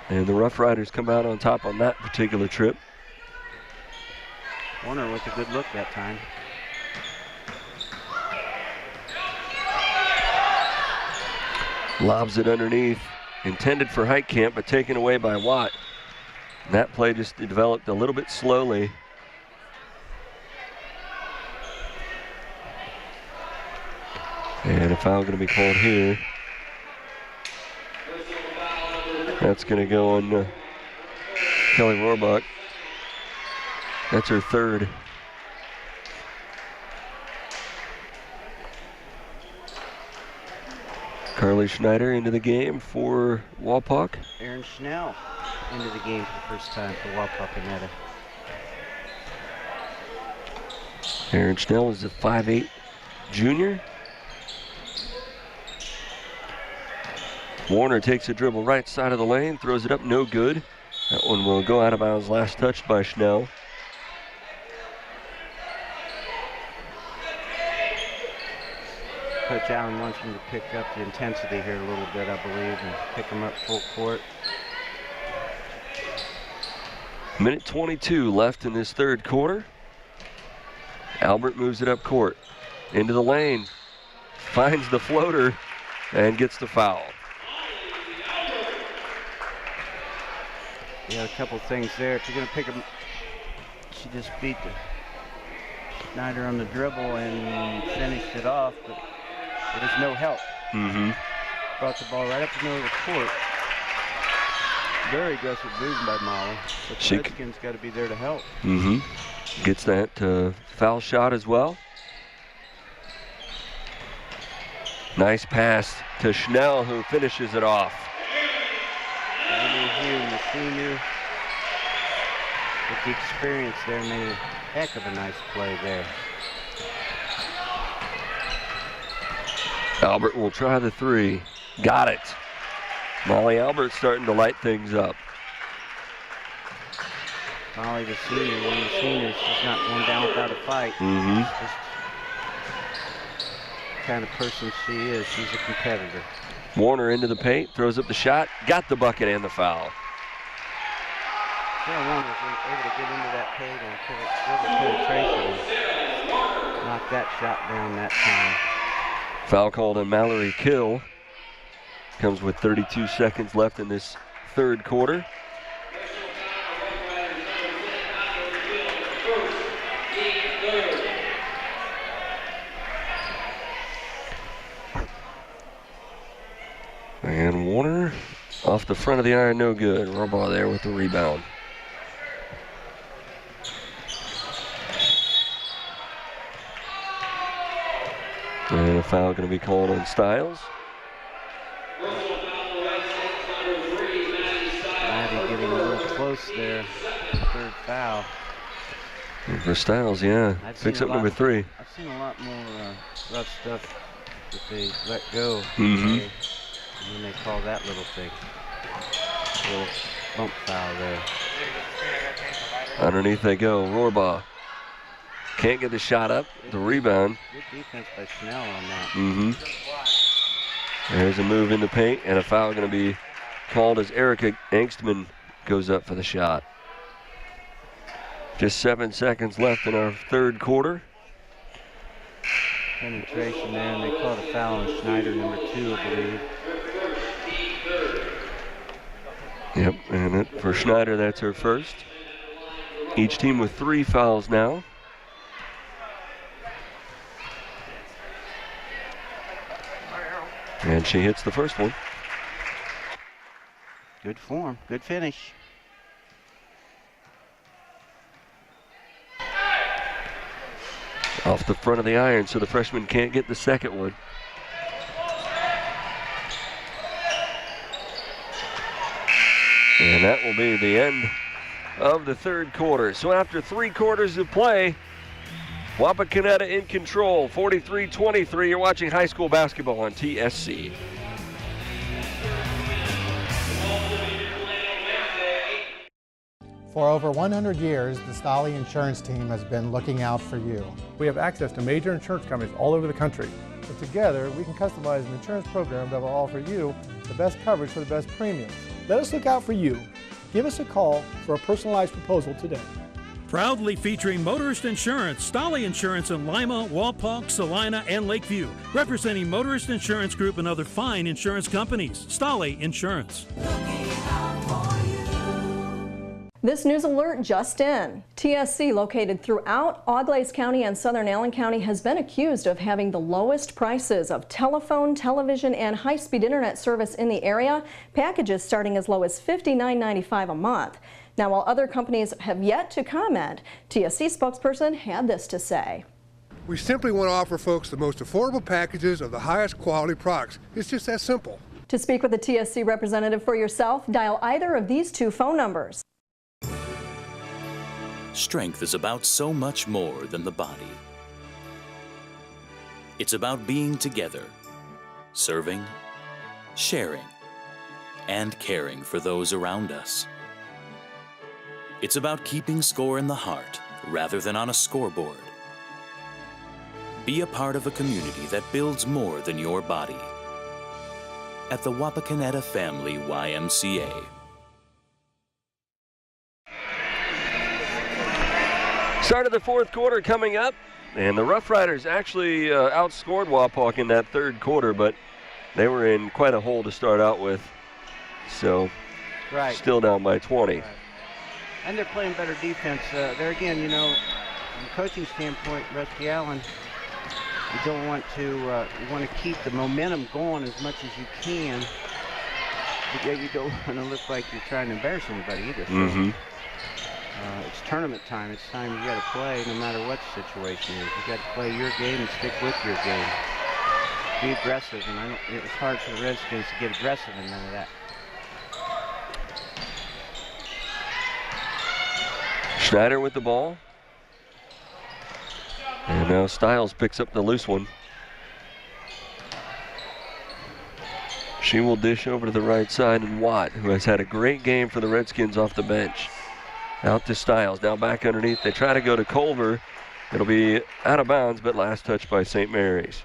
And the Roughriders come out on top on that particular trip. Warner with a good look that time. Lobs it underneath, intended for Heitkamp, but taken away by Watt. And that play just developed a little bit slowly. And a foul going to be called here. That's going to go on Kelly Rohrbach. That's her third. Carly Schneider into the game for Wapak. Aaron Schnell into the game for the first time for Wapakoneta. Aaron Schnell is a 5'8" junior. Warner takes a dribble right side of the lane, throws it up, no good. That one will go out of bounds, last touched by Schnell. Coach Allen wants him to pick up the intensity here a little bit, I believe, and pick him up full court. Minute 22 left in this third quarter. Albert moves it up court, into the lane, finds the floater, and gets the foul. Yeah, a couple things there. If you're going to pick him, she just beat Schneider on the dribble and finished it off, but there was no help. Brought the ball right up the middle of the court. Very aggressive movement by Molly, but the Redskins got to be there to help. Gets that foul shot as well. Nice pass to Schnell, who finishes it off. Amy Hume, the senior, with the experience there, made a heck of a nice play there. Albert will try the three. Got it. Molly Albert starting to light things up. Molly, the senior, one of the seniors, she's not going down without a fight. Just the kind of person she is. She's a competitor. Warner into the paint, throws up the shot, got the bucket and the foul. Sarah Warner was able to get into that paint and penetration and knock that shot down that time. Foul called on Mallory Kill. Comes with 32 seconds left in this third quarter. And Warner off the front of the iron, no good. Rohrbach there with the rebound. And a foul going to be called on Stiles. Maddie getting a little close there. Third foul. And for Stiles, yeah. Picks up number 3. I've seen a lot more rough stuff that they let go. Mm-hmm. And then they call that little thing. A little bump foul there. Underneath they go. Rohrbach can't get the shot up. The rebound. Good defense by Schnell on that. Mm-hmm. There's a move in the paint, and a foul going to be called as Erica Angstman goes up for the shot. Just 7 seconds left in our third quarter. Penetration there, and they called a foul on Schneider, number 2, I believe. Yep, and for Schneider, that's her first. Each team with 3 fouls now. And she hits the first one. Good form, good finish. Off the front of the iron, so the freshman can't get the second one. And that will be the end of the third quarter. So after 3 quarters of play, Wapakoneta in control, 43-23. You're watching high school basketball on TSC. For over 100 years, the Stolly Insurance Team has been looking out for you. We have access to major insurance companies all over the country. But together, we can customize an insurance program that will offer you the best coverage for the best premiums. Let us look out for you. Give us a call for a personalized proposal today. Proudly featuring motorist insurance, Stolly Insurance in Lima, Wapak, Salina, and Lakeview. Representing Motorist Insurance Group and other fine insurance companies. Stolly Insurance. This news alert just in. TSC, located throughout Auglaize County and Southern Allen County, has been accused of having the lowest prices of telephone, television, and high-speed internet service in the area. Packages starting as low as $59.95 a month. Now, while other companies have yet to comment, TSC spokesperson had this to say. We simply want to offer folks the most affordable packages of the highest quality products. It's just that simple. To speak with a TSC representative for yourself, dial either of these 2 phone numbers. Strength is about so much more than the body. It's about being together, serving, sharing, and caring for those around us. It's about keeping score in the heart rather than on a scoreboard. Be a part of a community that builds more than your body. At the Wapakoneta Family YMCA. Start of the fourth quarter coming up, and the Roughriders actually outscored Wapak in that third quarter, but they were in quite a hole to start out with, so still down by 20. Right. And they're playing better defense. There again, you know, from a coaching standpoint, Rusty Allen, you don't want to, you want to keep the momentum going as much as you can, but yet you don't want to look like you're trying to embarrass anybody either. So. It's tournament time. It's time you got to play no matter what the situation is. You got to play your game and stick with your game. Be aggressive, and it's hard for the Redskins to get aggressive and none of that. Schneider with the ball. And now Stiles picks up the loose one. She will dish over to the right side, and Watt, who has had a great game for the Redskins off the bench. Out to Stiles, now back underneath. They try to go to Culver. It'll be out of bounds, but last touch by St. Mary's.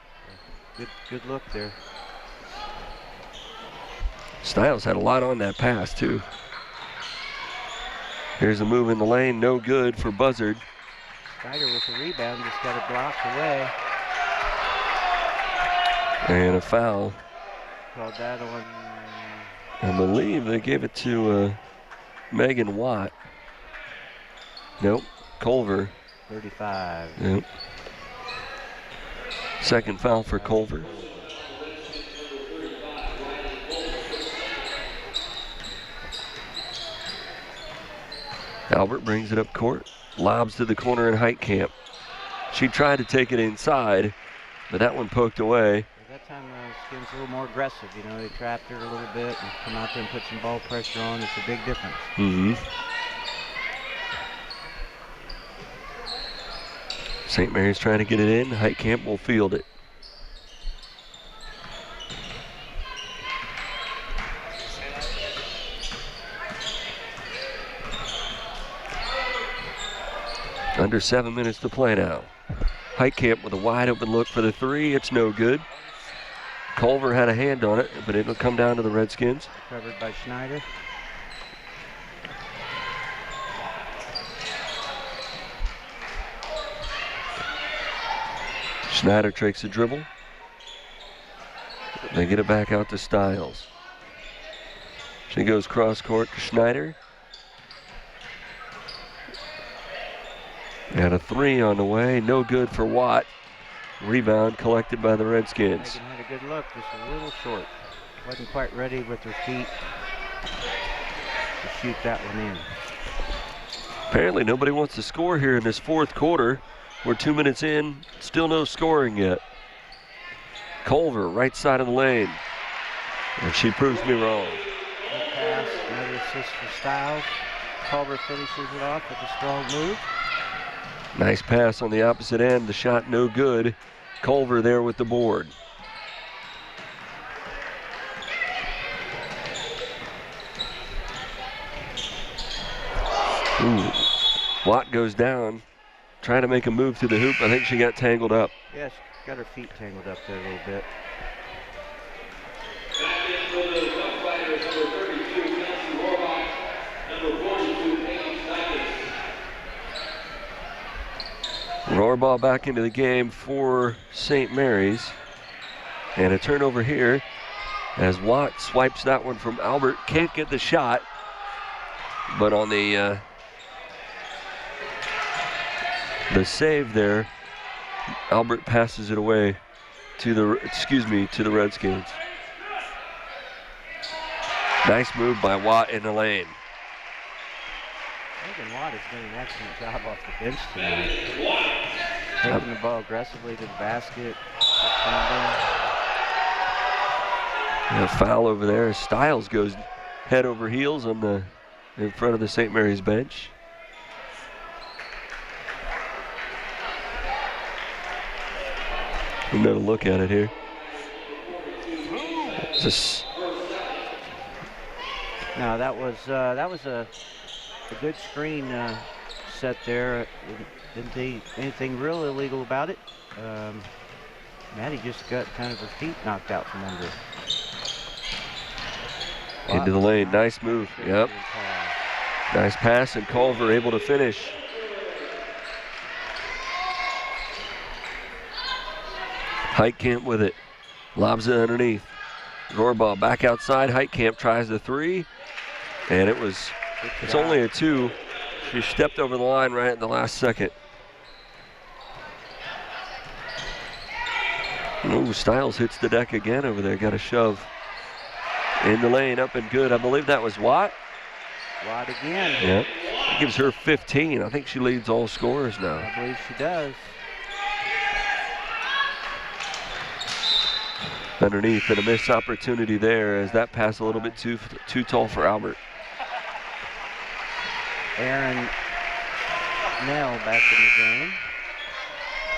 Good look there. Stiles had a lot on that pass, too. Here's a move in the lane, no good for Buzzard. Schneider with the rebound, just got it blocked away. And a foul. Called that on. I believe they gave it to Megan Watt. Nope, Culver. 35. Yep. Second foul for Culver. Albert brings it up court, lobs to the corner in Heitkamp. She tried to take it inside, but that one poked away. That time Skins a little more aggressive, you know, they trapped her a little bit and come out there and put some ball pressure on. It's a big difference. Mm-hmm. St. Mary's trying to get it in. Heitkamp will field it. Under 7 minutes to play now. Heitkamp with a wide open look for the three. It's no good. Culver had a hand on it, but it'll come down to the Redskins. Covered by Schneider. Schneider takes a dribble. They get it back out to Stiles. She goes cross court to Schneider. And a three on the way, no good for Watt. Rebound collected by the Redskins. Megan had a good look, just a little short. Wasn't quite ready with her feet to shoot that one in. Apparently nobody wants to score here in this fourth quarter. We're 2 minutes in, still no scoring yet. Culver, right side of the lane. And she proves me wrong. Good pass, another assist for Stiles. Culver finishes it off with a strong move. Nice pass on the opposite end. The shot no good. Culver there with the board. Ooh. Watt goes down, trying to make a move to the hoop. I think she got tangled up. Yeah, she got her feet tangled up there a little bit. Rohrbach back into the game for St. Mary's. And a turnover here as Watt swipes that one from Albert. Can't get the shot, but on the save there, Albert passes it away to the Redskins. Nice move by Watt in the lane. Megan Watt has done an excellent job off the bench tonight. Taking the ball aggressively to the basket. A foul over there. Stiles goes head over heels on in front of the St. Mary's bench. Another look at it here. No, that was a good screen set there. Didn't see anything real illegal about it. Maddie just got kind of her feet knocked out from under. Into the lane, nice move. Yep. Nice pass, and Culver able to finish. Heitkamp with it, lobs it underneath. Rohrbach back outside. Heitkamp tries the three, and it's only a two. She stepped over the line right at the last second. Ooh, Stiles hits the deck again over there. Got a shove in the lane, up and good. I believe that was Watt. Watt again. Yep. That gives her 15. I think she leads all scorers now. I believe she does. Underneath, and a missed opportunity there as that pass a little bit too tall for Albert. Aaron Nell back in the game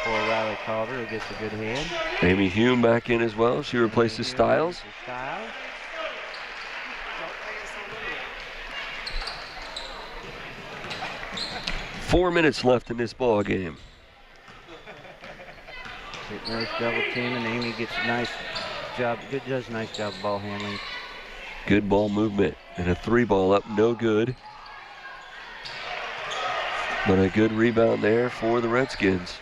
for Riley Culver, who gets a good hand. Amy Hume back in as well. She replaces Stiles. 4 minutes left in this ball game. Nice double team, and Amy gets a nice job. Does a nice job of ball handling. Good ball movement, and a three ball up, no good. But a good rebound there for the Redskins.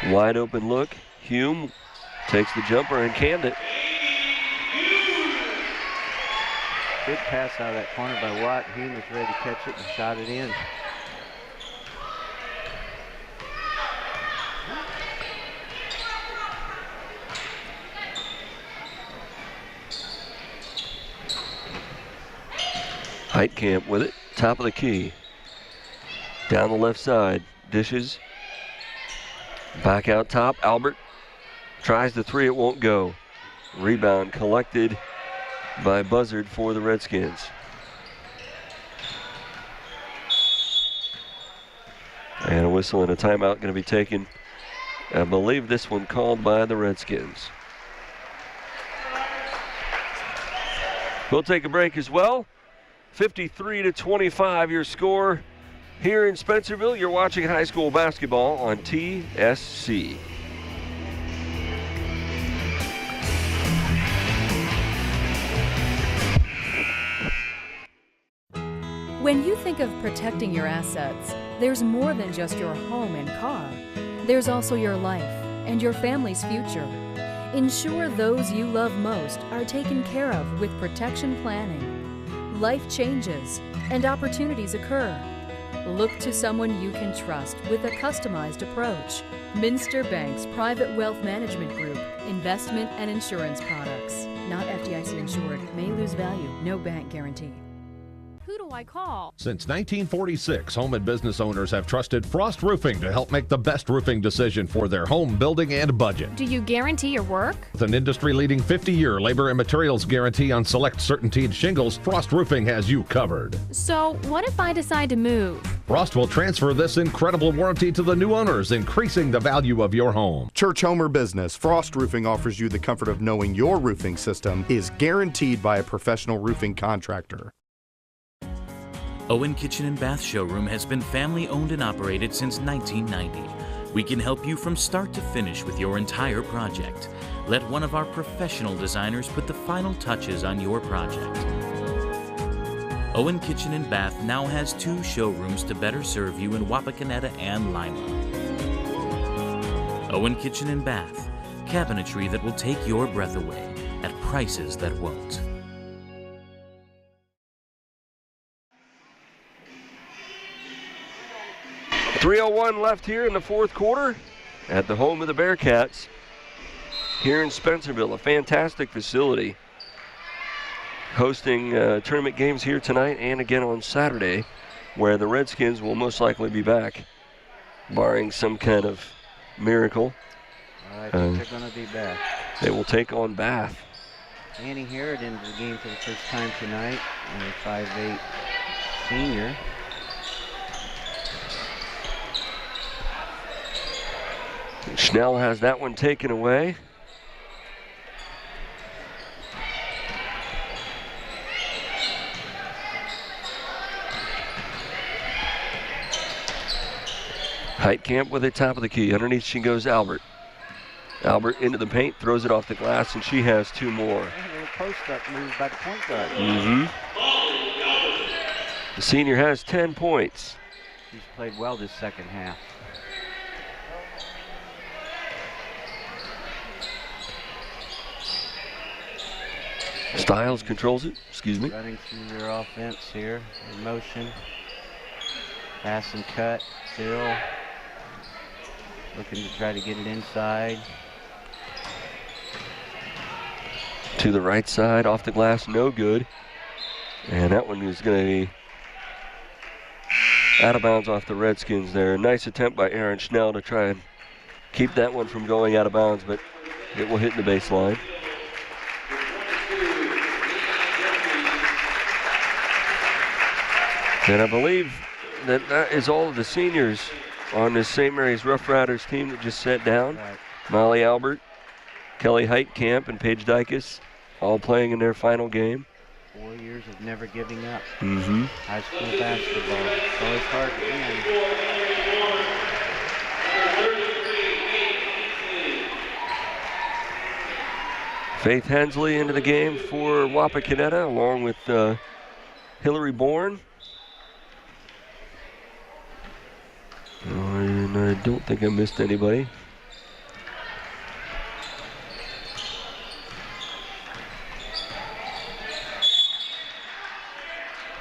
Wide open look. Hume takes the jumper and canned it. Good pass out of that corner by Watt. Hume was ready to catch it and shot it in. Heitkamp with it, top of the key. Down the left side, dishes. Back out top, Albert tries the three, it won't go. Rebound collected by Buzzard for the Redskins. And a whistle and a timeout going to be taken. I believe this one called by the Redskins. We'll take a break as well. 53-25 your score here in Spencerville. You're watching high school basketball on TSC. When you think of protecting your assets, there's more than just your home and car. There's also your life and your family's future. Ensure those you love most are taken care of with protection planning. Life changes and opportunities occur. Look to someone you can trust with a customized approach. Minster Bank's Private Wealth Management Group, investment and insurance products. Not FDIC insured, may lose value, no bank guarantee. Who do I call? Since 1946, home and business owners have trusted Frost Roofing to help make the best roofing decision for their home building and budget. Do you guarantee your work? With an industry-leading 50-year labor and materials guarantee on select CertainTeed shingles, Frost Roofing has you covered. So, what if I decide to move? Frost will transfer this incredible warranty to the new owners, increasing the value of your home. Church, home, or business, Frost Roofing offers you the comfort of knowing your roofing system is guaranteed by a professional roofing contractor. Owen Kitchen and Bath Showroom has been family owned and operated since 1990. We can help you from start to finish with your entire project. Let one of our professional designers put the final touches on your project. Owen Kitchen and Bath now has 2 showrooms to better serve you in Wapakoneta and Lima. Owen Kitchen and Bath, cabinetry that will take your breath away at prices that won't. .301 left here in the fourth quarter at the home of the Bearcats here in Spencerville, a fantastic facility. Hosting tournament games here tonight and again on Saturday, where the Redskins will most likely be back, barring some kind of miracle. I think they're going to be back. They will take on Bath. Annie Harrod into the game for the first time tonight, a 5'8" senior. Schnell has that one taken away. Heitkamp with it, top of the key. Underneath she goes Albert. Albert into the paint, throws it off the glass, and she has 2 more. A little post-up move by the point guard. The senior has 10 points. She's played well this second half. Styles controls it, excuse me. Running through their offense here, in motion. Pass and cut, Phil. Looking to try to get it inside. To the right side, off the glass, no good. And that one is going to be out of bounds off the Redskins there. Nice attempt by Aaron Schnell to try and keep that one from going out of bounds, but it will hit the baseline. And I believe that is all of the seniors on this St. Mary's Roughriders team that just sat down. Right. Molly Albert, Kelly Heitkamp, and Paige Dykus all playing in their final game. 4 years of never giving up. High school basketball. It's always hard to win. Faith Hensley into the game for Wapakoneta, along with Hillary Bourne. And I don't think I missed anybody.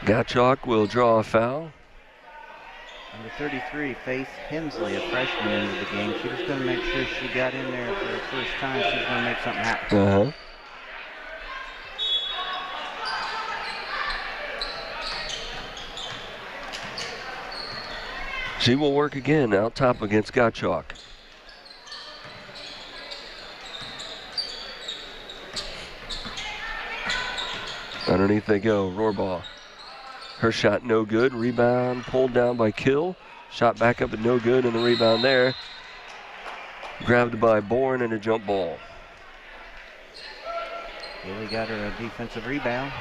Gottschalk will draw a foul. Number 33, Faith Hensley, a freshman into the game. She was going to make sure she got in there for the first time. She's going to make something happen. She will work again out top against Gottschalk. Underneath they go, Rohrbaugh. Her shot no good, rebound pulled down by Kill. Shot back up and no good, and the rebound there. Grabbed by Bourne and a jump ball. Really got her a defensive rebound.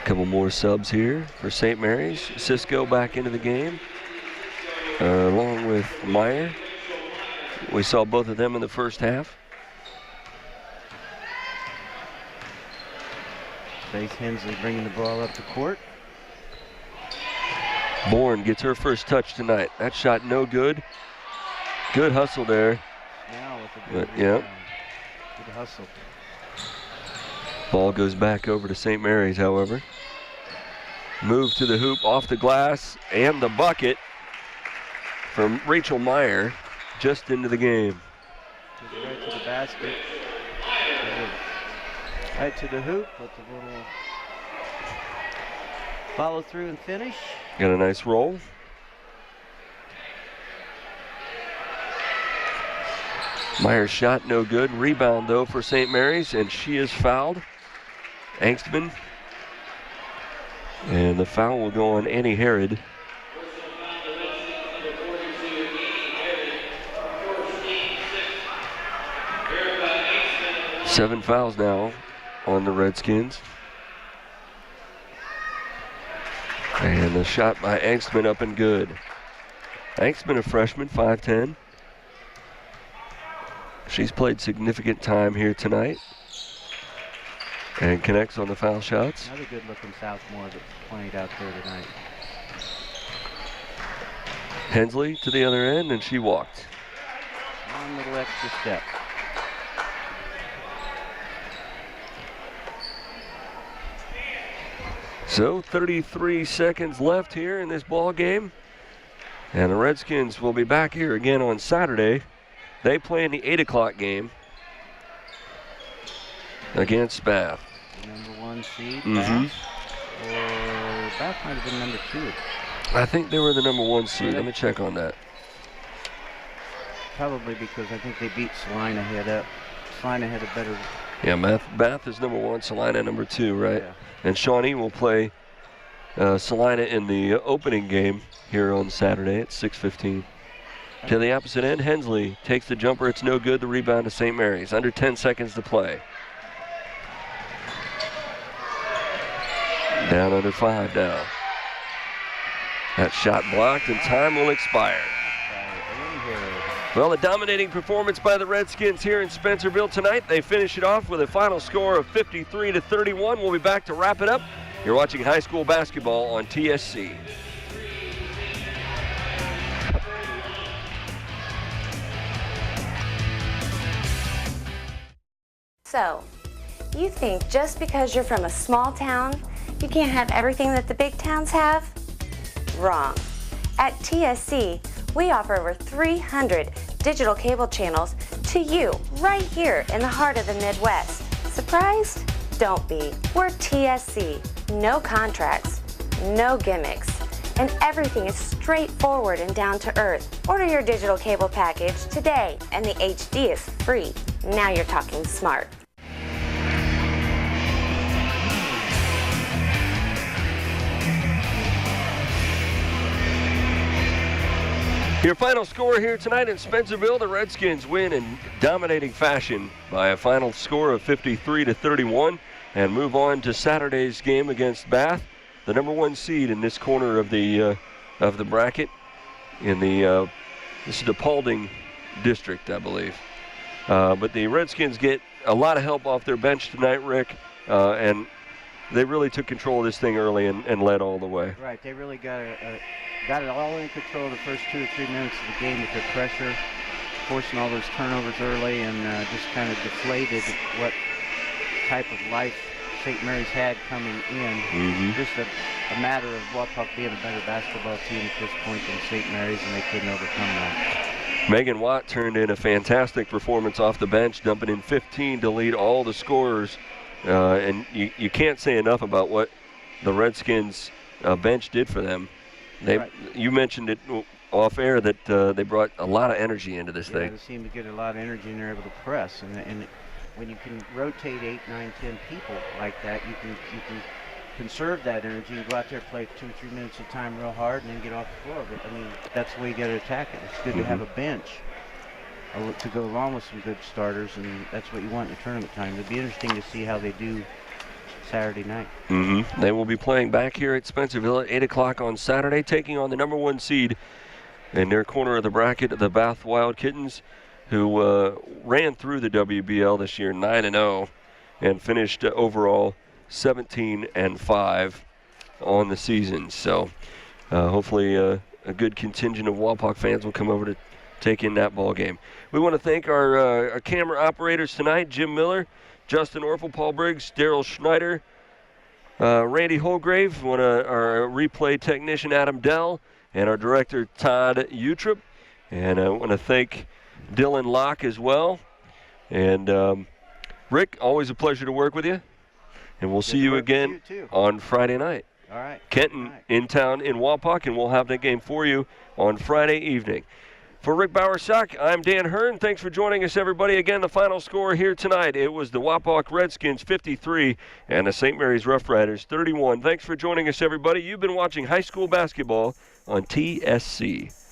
Couple more subs here for St. Mary's. Cisco back into the game, along with Meyer. We saw both of them in the first half. Faith Hensley bringing the ball up the court. Bourne gets her first touch tonight. That shot no good. Good hustle there. Now with a good Good hustle. Ball goes back over to St. Mary's, however. Move to the hoop, off the glass, and the bucket from Rachel Meyer, just into the game. Right to the basket. Right to the hoop with a little follow through and finish. Got a nice roll. Meyer's shot no good. Rebound though for St. Mary's, and she is fouled. Angstman. And the foul will go on Annie Herod. Seven fouls now on the Redskins. And the shot by Angstman up and good. Angstman, a freshman, 5'10". She's played significant time here tonight and connects on the foul shots. Another good-looking sophomore that's played out there tonight. Hensley to the other end, and she walked. One little extra step. So 33 seconds left here in this ball game. And the Redskins will be back here again on Saturday. They play in the 8 o'clock game against Bath. Number 1 seed, Bath. Or Bath might have been number 2. I think they were the number 1 seed. Let me check on that. Probably because I think they beat Salina head up. Salina had a better... Yeah, Bath is number 1, Salina number 2, right? Yeah. And Shawnee will play Salina in the opening game here on Saturday at 6:15. To the opposite end, Hensley takes the jumper. It's no good. The rebound to St. Mary's. Under 10 seconds to play. Down under 5 now. That shot blocked, and time will expire. Well, a dominating performance by the Redskins here in Spencerville tonight. They finish it off with a final score of 53-31. We'll be back to wrap it up. You're watching high school basketball on TSC. So, you think just because you're from a small town, you can't have everything that the big towns have? Wrong. At TSC, we offer over 300 digital cable channels to you right here in the heart of the Midwest. Surprised? Don't be. We're TSC. No contracts, no gimmicks, and everything is straightforward and down to earth. Order your digital cable package today, and the HD is free. Now you're talking smart. Your final score here tonight in Spencerville, the Redskins win in dominating fashion by a final score of 53-31 and move on to Saturday's game against Bath, the number 1 seed in this corner of the bracket in the this is the Paulding district, I believe. But the Redskins get a lot of help off their bench tonight, Rick, and they really took control of this thing early and led all the way. Right, they really got it all in control the first 2 or 3 minutes of the game with their pressure, forcing all those turnovers early, and just kind of deflated what type of life St. Mary's had coming in. Just a matter of Wapak being a better basketball team at this point than St. Mary's, and they couldn't overcome that. Megan Watt turned in a fantastic performance off the bench, dumping in 15 to lead all the scorers. And you can't say enough about what the Redskins bench did for them. You mentioned it off air that they brought a lot of energy into this thing. They seem to get a lot of energy, and they're able to press. And when you can rotate 8, 9, 10 people like that, you can conserve that energy and go out there, play 2 or 3 minutes at a time real hard, and then get off the floor. But I mean, that's the way you got to attack it. It's good to have a bench to go along with some good starters, and that's what you want in the tournament time. It'll be interesting to see how they do Saturday night. They will be playing back here at Spencerville at 8 o'clock on Saturday, taking on the number 1 seed in their corner of the bracket, the Bath Wild Kittens, who ran through the WBL this year 9-0 and finished overall 17-5 on the season. So hopefully a good contingent of Wapak fans will come over to take in that ball game. We want to thank our camera operators tonight, Jim Miller, Justin Orfel, Paul Briggs, Daryl Schneider, Randy Holgrave, our replay technician, Adam Dell, and our director, Todd Utrip. And I want to thank Dylan Locke as well. And Rick, always a pleasure to work with you. And we'll see you again on Friday night. All right. Kenton in town in Wapak, and we'll have that game for you on Friday evening. For Rick Bowersock, I'm Dan Hearn. Thanks for joining us, everybody. Again, the final score here tonight, it was the Wapak Redskins 53 and the St. Mary's Roughriders 31. Thanks for joining us, everybody. You've been watching high school basketball on TSC.